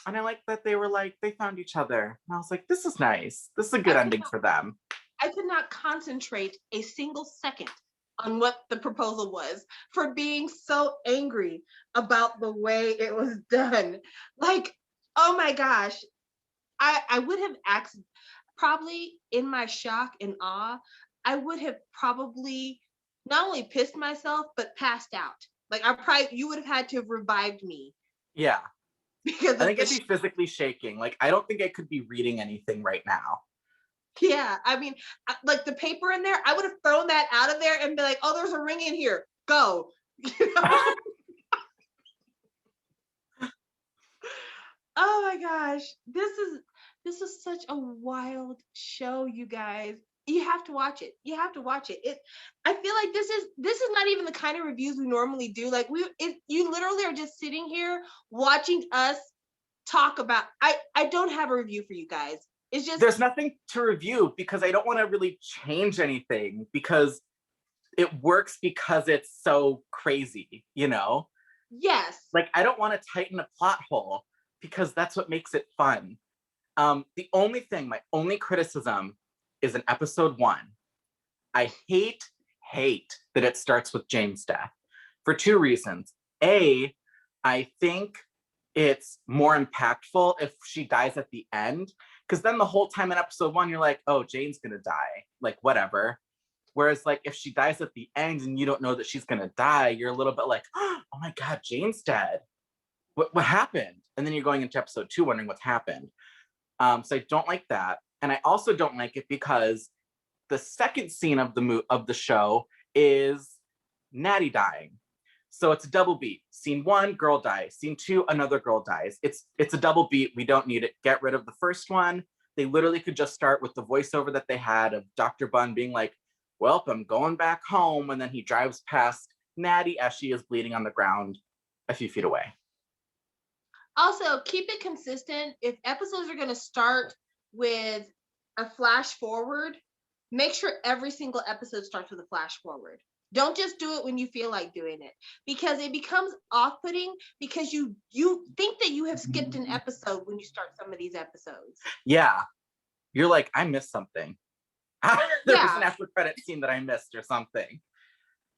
And I like that they were like, they found each other. And I was like, this is nice. This is a good ending for them. I could not concentrate a single second on what the proposal was for being so angry about the way it was done. Like, oh my gosh. I would have asked, probably in my shock and awe, I would have probably not only pissed myself, but passed out. Like you would have had to have revived me. Yeah. Because I think I'd be physically shaking. Like, I don't think I could be reading anything right now. Yeah, I mean, like the paper in there, I would have thrown that out of there and be like, oh, there's a ring in here. Go. You know? Oh my gosh. This is such a wild show, you guys. You have to watch it. You have to watch it. I feel like this is not even the kind of reviews we normally do. Like you literally are just sitting here watching us talk about. I don't have a review for you guys. It's just there's nothing to review because I don't want to really change anything because it works because it's so crazy, you know? Yes. Like I don't want to tighten a plot hole because that's what makes it fun. The only thing, my only criticism is in episode 1. I hate that it starts with Jane's death for 2 reasons. A, I think it's more impactful if she dies at the end, because then the whole time in episode 1, you're like, oh, Jane's gonna die, like whatever. Whereas like if she dies at the end and you don't know that she's gonna die, you're a little bit like, oh my God, Jane's dead. What happened? And then you're going into episode 2 wondering what's happened. So I don't like that. And I also don't like it because the second scene of the show is Natty dying. So it's a double beat. Scene 1, girl dies. Scene 2, another girl dies. It's a double beat. We don't need it. Get rid of the first one. They literally could just start with the voiceover that they had of Dr. Bunn being like, well, I'm going back home. And then he drives past Natty as she is bleeding on the ground a few feet away. Also, keep it consistent. If episodes are going to start with a flash forward, make sure every single episode starts with a flash forward. Don't just do it when you feel like doing it, because it becomes off-putting because you think that you have skipped an episode when you start some of these episodes. Yeah. You're like, I missed something. There was an after credit scene that I missed or something.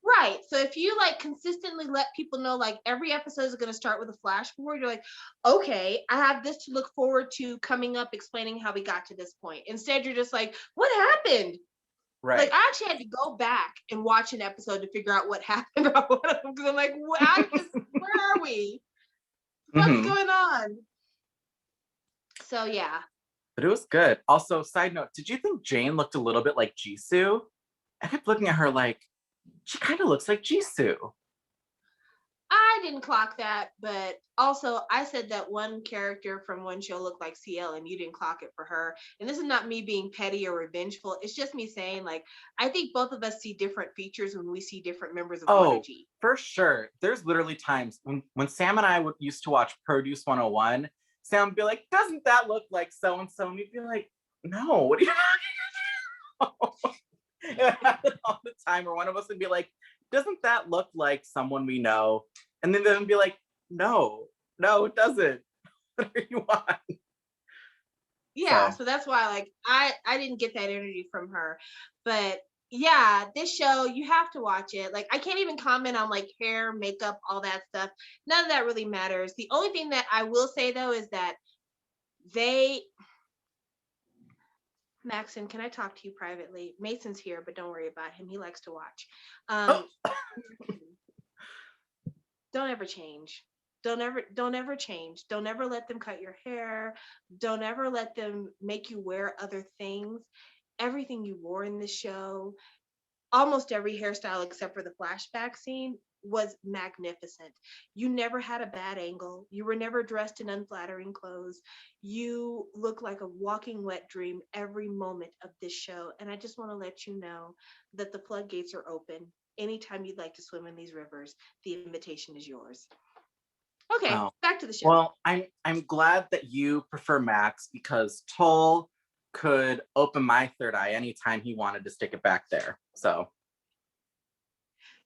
Right. So if you like consistently let people know like every episode is going to start with a flash forward, you're like, okay, I have this to look forward to coming up, explaining how we got to this point. Instead, you're just like, what happened? Right. Like I actually had to go back and watch an episode to figure out what happened. Because I'm like, where are we? What's going on? So yeah. But it was good. Also, side note, did you think Jane looked a little bit like Jisoo? I kept looking at her like, she kind of looks like Jisoo. I didn't clock that, but also I said that one character from one show looked like CL and you didn't clock it for her. And this is not me being petty or revengeful. It's just me saying like, I think both of us see different features when we see different members of Prodigy. For sure. There's literally times when Sam and I used to watch Produce 101, Sam would be like, doesn't that look like so-and-so? And we'd be like, no, what are you It happened all the time, or one of us would be like, doesn't that look like someone we know? And then they'd be like, no, it doesn't. What do you want? Yeah, so that's why like I didn't get that energy from her. But yeah, this show, you have to watch it. Like I can't even comment on like hair, makeup, all that stuff. None of that really matters. The only thing that I will say though is that Maxon, can I talk to you privately? Mason's here, but don't worry about him. He likes to watch. Don't ever change. Don't ever change. Don't ever let them cut your hair. Don't ever let them make you wear other things. Everything you wore in the show, almost every hairstyle except for the flashback scene, was magnificent. You never had a bad angle. You were never dressed in unflattering clothes. You look like a walking wet dream every moment of this show. And I just want to let you know that the floodgates are open. Anytime you'd like to swim in these rivers, the invitation is yours. Okay, back to the show. Well, I'm glad that you prefer Max, because Tul could open my third eye anytime he wanted to stick it back there. So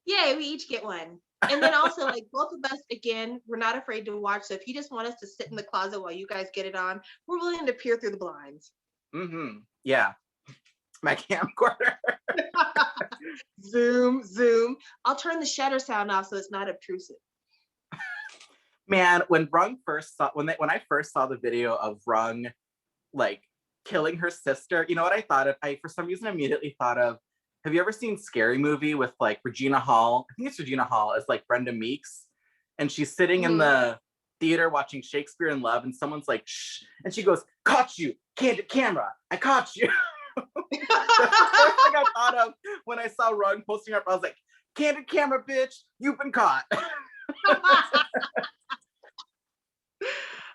yay, we each get one. And then also like both of us, again, we're not afraid to watch. So if you just want us to sit in the closet while you guys get it on, we're willing to peer through the blinds. Yeah. My camcorder. Zoom. I'll turn the shutter sound off so it's not obtrusive. Man, when I first saw the video of Rung like killing her sister, you know what I thought of? I for some reason immediately thought of, have you ever seen Scary Movie with like Regina Hall? I think it's Regina Hall as like Brenda Meeks, and she's sitting in the theater watching Shakespeare in Love, and someone's like, shh, and she goes, caught you, candid camera, I caught you. That's the first thing I thought of when I saw Rung posting up. I was like, candid camera, bitch, you've been caught.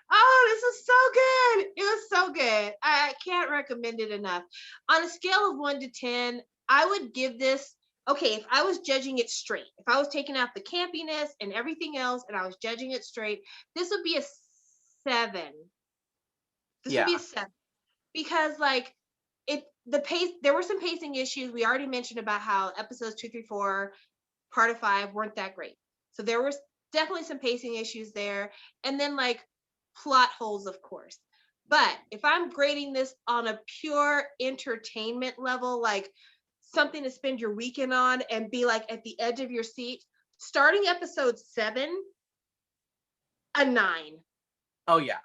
Oh, this is so good. It was so good. I can't recommend it enough. On a scale of 1 to 10, I would give this, okay, if I was judging it straight, if I was taking out the campiness and everything else and I was judging it straight, this would be a 7. This would be a 7. Because like the pace, there were some pacing issues. We already mentioned about how episodes 2, 3, 4, part of 5 weren't that great. So there was definitely some pacing issues there. And then like plot holes, of course. But if I'm grading this on a pure entertainment level, like something to spend your weekend on and be like at the edge of your seat, starting episode 7, a 9. Oh yeah.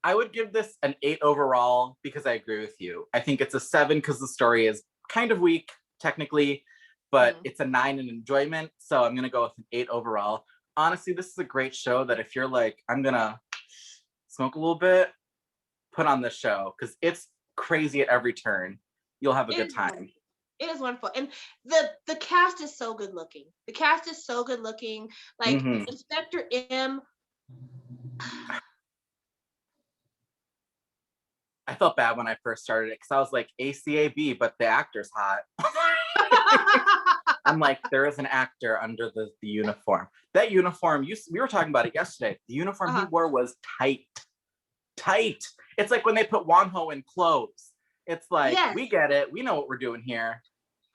I would give this an 8 overall because I agree with you. I think it's a 7 because the story is kind of weak, technically, but it's a 9 in enjoyment. So I'm going to go with an 8 overall. Honestly, this is a great show that if you're like, I'm going to smoke a little bit, put on this show because it's crazy at every turn. You'll have a good time. It is wonderful. And the cast is so good looking. The cast is so good looking. Like Inspector M. I felt bad when I first started it because I was like ACAB, but the actor's hot. I'm like, there is an actor under the uniform. That uniform, we were talking about it yesterday. The uniform he wore was tight. It's like when they put Wonho in clothes. It's like, we get it. We know what we're doing here.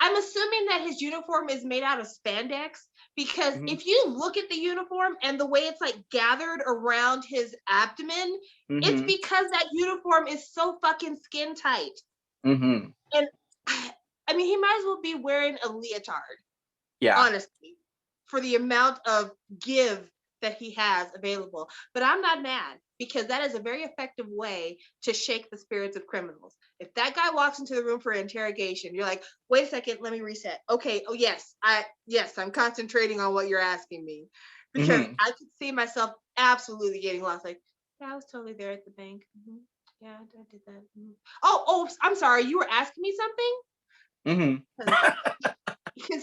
I'm assuming that his uniform is made out of spandex because if you look at the uniform and the way it's like gathered around his abdomen, it's because that uniform is so fucking skin tight. And I mean, he might as well be wearing a leotard. Yeah. Honestly, for the amount of give that he has available. But I'm not mad because that is a very effective way to shake the spirits of criminals. If that guy walks into the room for interrogation, you're like, wait a second, let me reset. Okay, oh yes, I'm concentrating on what you're asking me. Because I could see myself absolutely getting lost. Like, yeah, I was totally there at the bank. Yeah, I did that. Oh, I'm sorry, you were asking me something? Because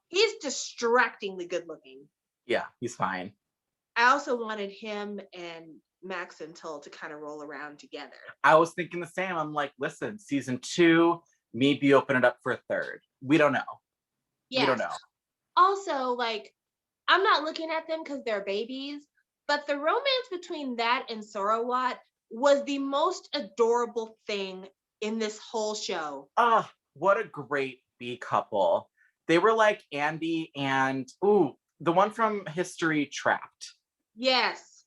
he's distractingly good looking. Yeah, he's fine. I also wanted him and Max and Tul to kind of roll around together. I was thinking the same. I'm like, listen, season 2, maybe open it up for a 3rd. We don't know. Yes. We don't know. Also, like, I'm not looking at them because they're babies, but the romance between that and Sarawat was the most adorable thing in this whole show. Oh, what a great B couple. They were like Andy and, the one from History Trapped. Yes.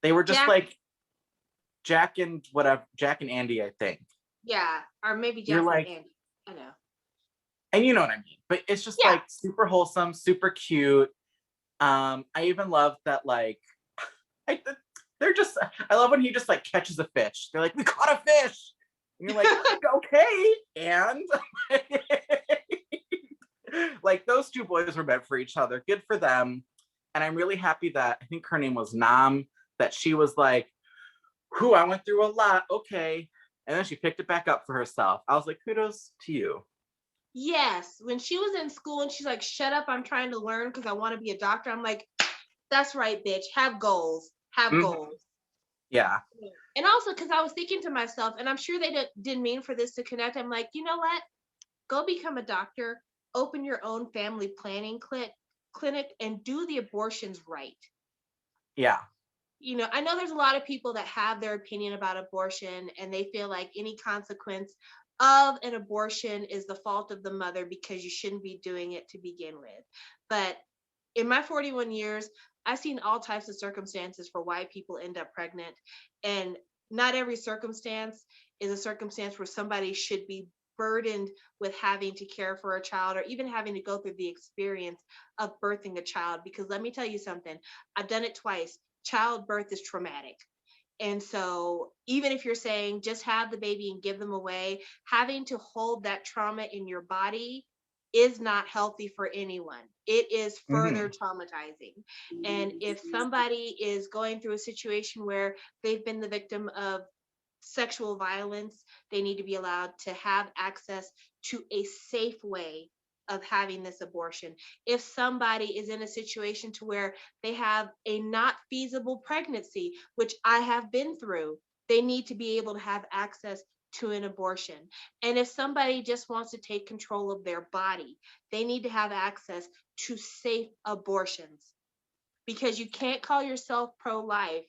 They were just like Jack and Andy, I think. Yeah, or maybe Jack and Andy. I know. And you know what I mean. But it's just like super wholesome, super cute. I even love that, like, I love when he just like catches a fish. They're like, we caught a fish. And you're like, okay. And like those two boys were meant for each other. Good for them. And I'm really happy that I think her name was Nam, that she was like, I went through a lot. Okay. And then she picked it back up for herself. I was like, kudos to you. Yes. When she was in school and she's like, shut up, I'm trying to learn because I want to be a doctor. I'm like, that's right, bitch. Have goals. Have goals. Yeah. And also because I was thinking to myself, and I'm sure they didn't mean for this to connect. I'm like, you know what? Go become a doctor. Open your own family planning clinic and do the abortions right. Yeah. You know, I know there's a lot of people that have their opinion about abortion and they feel like any consequence of an abortion is the fault of the mother because you shouldn't be doing it to begin with. But in my 41 years, I've seen all types of circumstances for why people end up pregnant. And not every circumstance is a circumstance where somebody should be burdened with having to care for a child or even having to go through the experience of birthing a child. Because let me tell you something, I've done it twice. Childbirth is traumatic. And so even if you're saying just have the baby and give them away, having to hold that trauma in your body is not healthy for anyone. It is further traumatizing. And if somebody is going through a situation where they've been the victim of sexual violence, they need to be allowed to have access to a safe way of having this abortion. If somebody is in a situation to where they have a not feasible pregnancy, which I have been through, they need to be able to have access to an abortion. And if somebody just wants to take control of their body, they need to have access to safe abortions. Because you can't call yourself pro-life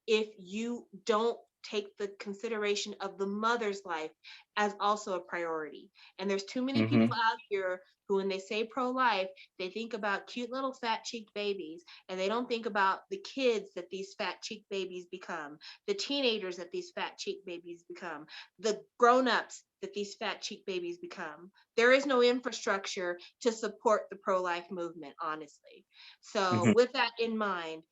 if you don't take the consideration of the mother's life as also a priority. And there's too many Mm-hmm. people out here who, when they say pro-life, they think about cute little fat cheeked babies, and they don't think about the kids that these fat cheeked babies become, the teenagers that these fat cheeked babies become, the grown-ups that these fat cheeked babies become. There is no infrastructure to support the pro-life movement, honestly. So Mm-hmm. with that in mind,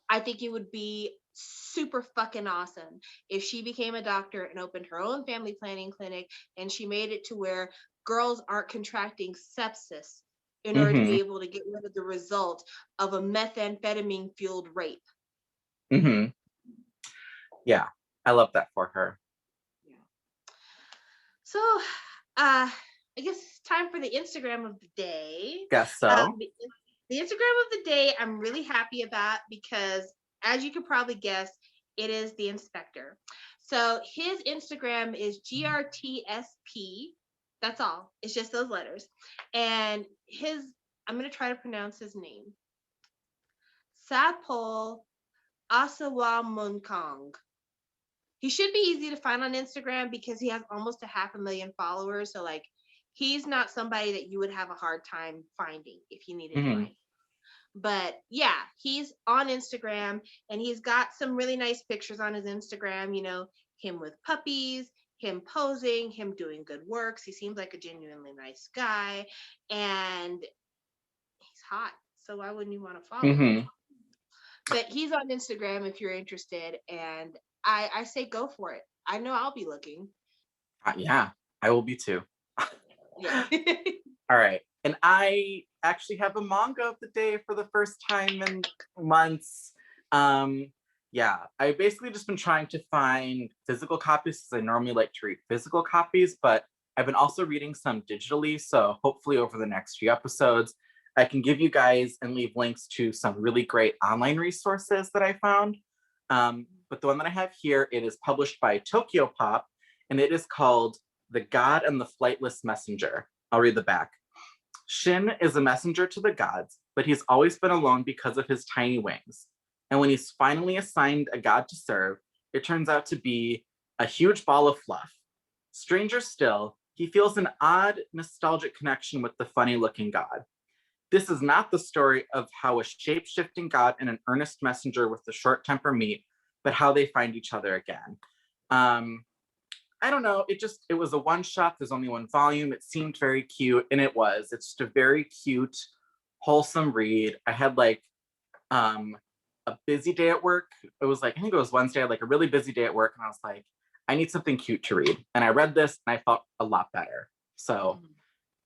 I think it would be super fucking awesome if she became a doctor and opened her own family planning clinic, and she made it to where girls aren't contracting sepsis in order to Mm-hmm. be able to get rid of the result of a methamphetamine fueled rape. Mm-hmm. Yeah, I love that for her. Yeah. So, I guess it's time for the Instagram of the day. Guess so. The Instagram of the day I'm really happy about because, as you could probably guess, it is the inspector. So his Instagram is GRTSP. That's all. It's just those letters. And I'm going to try to pronounce his name. Nattapol Diloknawarit. He should be easy to find on Instagram because he has almost 500,000 followers. So, like, he's not somebody that you would have a hard time finding if you needed to Mm-hmm. find him. But yeah, he's on Instagram, and he's got some really nice pictures on his Instagram, him with puppies, him posing, him doing good works. He seems like a genuinely nice guy, and he's hot. So why wouldn't you want to follow him? Mm-hmm. But he's on Instagram if you're interested, and I say go for it. I know I'll be looking. Yeah, I will be too. Yeah. All right. And I actually have a manga of the day for the first time in months. Yeah, I've basically just been trying to find physical copies because I normally like to read physical copies, but I've been also reading some digitally. So hopefully over the next few episodes, I can give you guys and leave links to some really great online resources that I found. But the one that I have here, it is published by Tokyo Pop, and it is called The God and the Flightless Messenger. I'll read the back. Shin is a messenger to the gods, but he's always been alone because of his tiny wings. And when he's finally assigned a god to serve, it turns out to be a huge ball of fluff. Stranger still, he feels an odd, nostalgic connection with the funny-looking god. This is not the story of how a shape-shifting god and an earnest messenger with a short temper meet, but how they find each other again. I don't know. It was a one shot. There's only one volume. It seemed very cute, and it was. It's just a very cute, wholesome read. I had like a busy day at work. It was like, I think it was Wednesday. I had like a really busy day at work, and I was like, I need something cute to read. And I read this, and I felt a lot better. So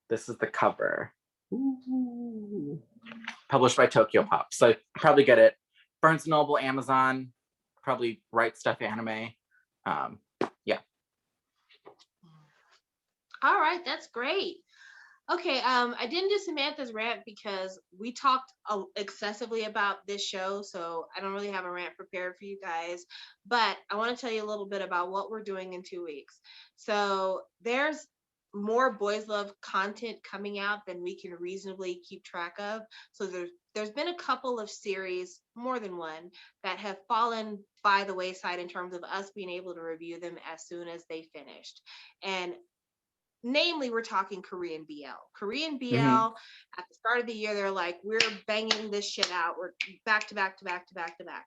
this is the cover. Ooh. Published by Tokyo Pop. So you probably get it. Barnes & Noble, Amazon, probably Right Stuff Anime. Yeah. All right, that's great. Okay, I didn't do Samantha's rant because we talked excessively about this show, so I don't really have a rant prepared for you guys. But I want to tell you a little bit about what we're doing in 2 weeks. So there's more Boys Love content coming out than we can reasonably keep track of. So there's been a couple of series, more than one, that have fallen by the wayside in terms of us being able to review them as soon as they finished. And namely, we're talking Korean BL. Korean BL, at the start of the year, they're like, we're banging this shit out. We're back to back to back to back to back.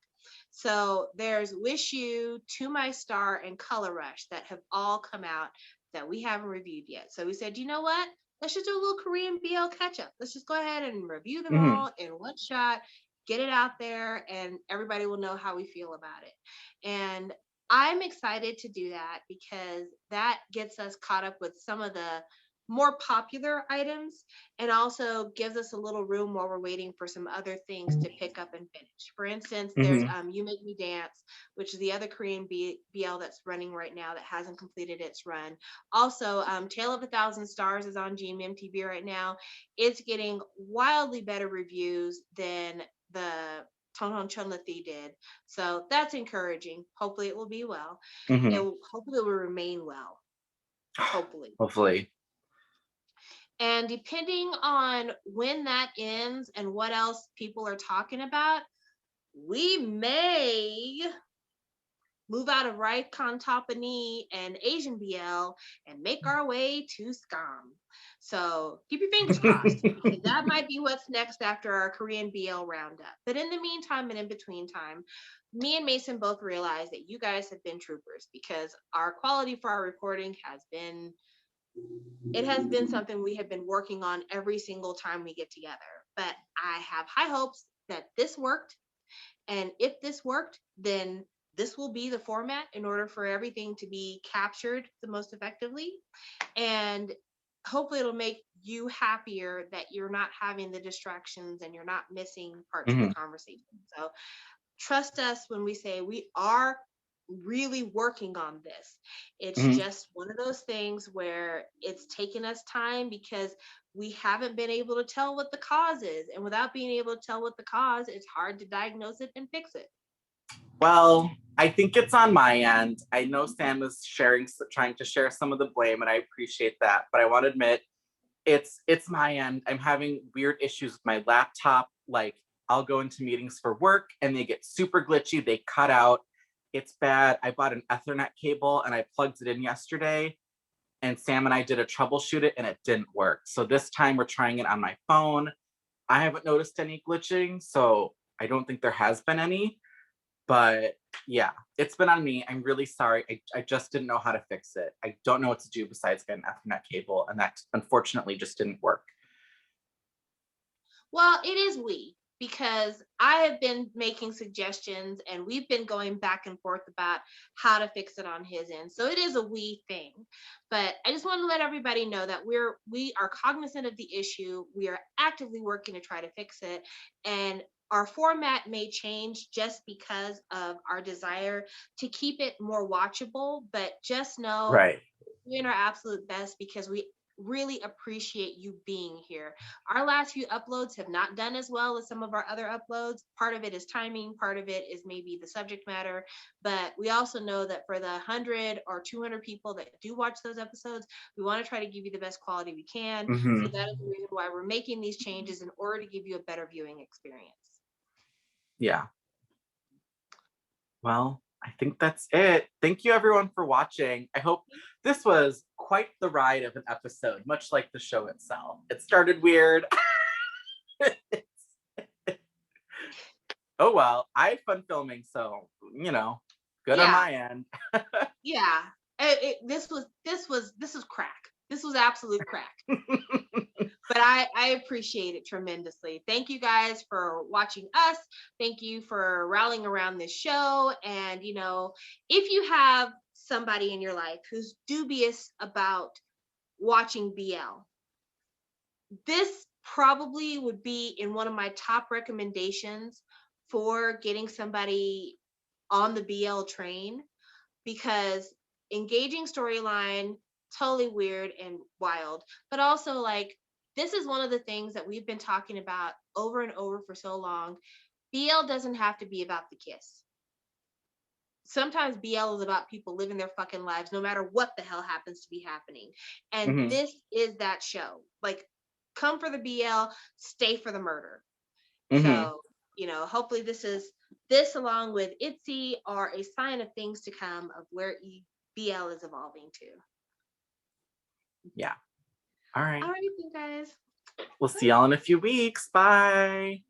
So there's Wish You, To My Star, and Color Rush that have all come out that we haven't reviewed yet. So we said, you know what? Let's just do a little Korean BL catch up. Let's just go ahead and review them all in one shot, get it out there, and everybody will know how we feel about it. And I'm excited to do that because that gets us caught up with some of the more popular items and also gives us a little room while we're waiting for some other things to pick up and finish. For instance, there's You Make Me Dance, which is the other Korean BL that's running right now that hasn't completed its run. Also, Tale of a Thousand Stars is on GMMTV right now. It's getting wildly better reviews than the Tonghon Chunlathi did. So that's encouraging. Hopefully it will be well. Hopefully it will remain well. Hopefully. And depending on when that ends and what else people are talking about, we may move out of Raikon Tapani and Asian BL and make our way to Skam. So keep your fingers crossed, because that might be what's next after our Korean BL roundup. But in the meantime and in between time, me and Mason both realized that you guys have been troopers, because our quality for our recording has been something we have been working on every single time we get together. But I have high hopes that this worked. And if this worked, then this will be the format in order for everything to be captured the most effectively. And hopefully it'll make you happier that you're not having the distractions and you're not missing parts of the conversation. So trust us when we say we are really working on this. It's just one of those things where it's taken us time because we haven't been able to tell what the cause is. And without being able to tell what the cause, it's hard to diagnose it and fix it. Well, I think it's on my end. I know Sam is trying to share some of the blame, and I appreciate that. But I want to admit, it's my end. I'm having weird issues with my laptop. Like, I'll go into meetings for work and they get super glitchy. They cut out. It's bad. I bought an Ethernet cable and I plugged it in yesterday, and Sam and I did a troubleshoot it and it didn't work. So this time we're trying it on my phone. I haven't noticed any glitching, so I don't think there has been any. But yeah, it's been on me. I'm really sorry. I just didn't know how to fix it. I don't know what to do besides get an Ethernet cable, and that unfortunately just didn't work. Well, it is we, because I have been making suggestions and we've been going back and forth about how to fix it on his end. So it is a we thing. But I just want to let everybody know that we are cognizant of the issue. We are actively working to try to fix it. And our format may change just because of our desire to keep it more watchable, but just know we're doing our absolute best because we really appreciate you being here. Our last few uploads have not done as well as some of our other uploads. Part of it is timing, part of it is maybe the subject matter, but we also know that for the 100 or 200 people that do watch those episodes, we want to try to give you the best quality we can. So that is the reason why we're making these changes, in order to give you a better viewing experience. Yeah. Well, I think that's it. Thank you everyone for watching. I hope this was quite the ride of an episode, much like the show itself. It started weird. Oh well, I had fun filming, so good on my end. Yeah, this was crack. This was absolute crack. But I appreciate it tremendously. Thank you guys for watching us. Thank you for rallying around this show. And, if you have somebody in your life who's dubious about watching BL, this probably would be in one of my top recommendations for getting somebody on the BL train, because engaging storyline, totally weird and wild, but also like, this is one of the things that we've been talking about over and over for so long. BL doesn't have to be about the kiss. Sometimes BL is about people living their fucking lives, no matter what the hell happens to be happening. And this is that show. Like, come for the BL, stay for the murder. So, hopefully this along with ITZY are a sign of things to come of where BL is evolving to. Yeah. All right. All right, you guys. We'll see y'all in a few weeks. Bye.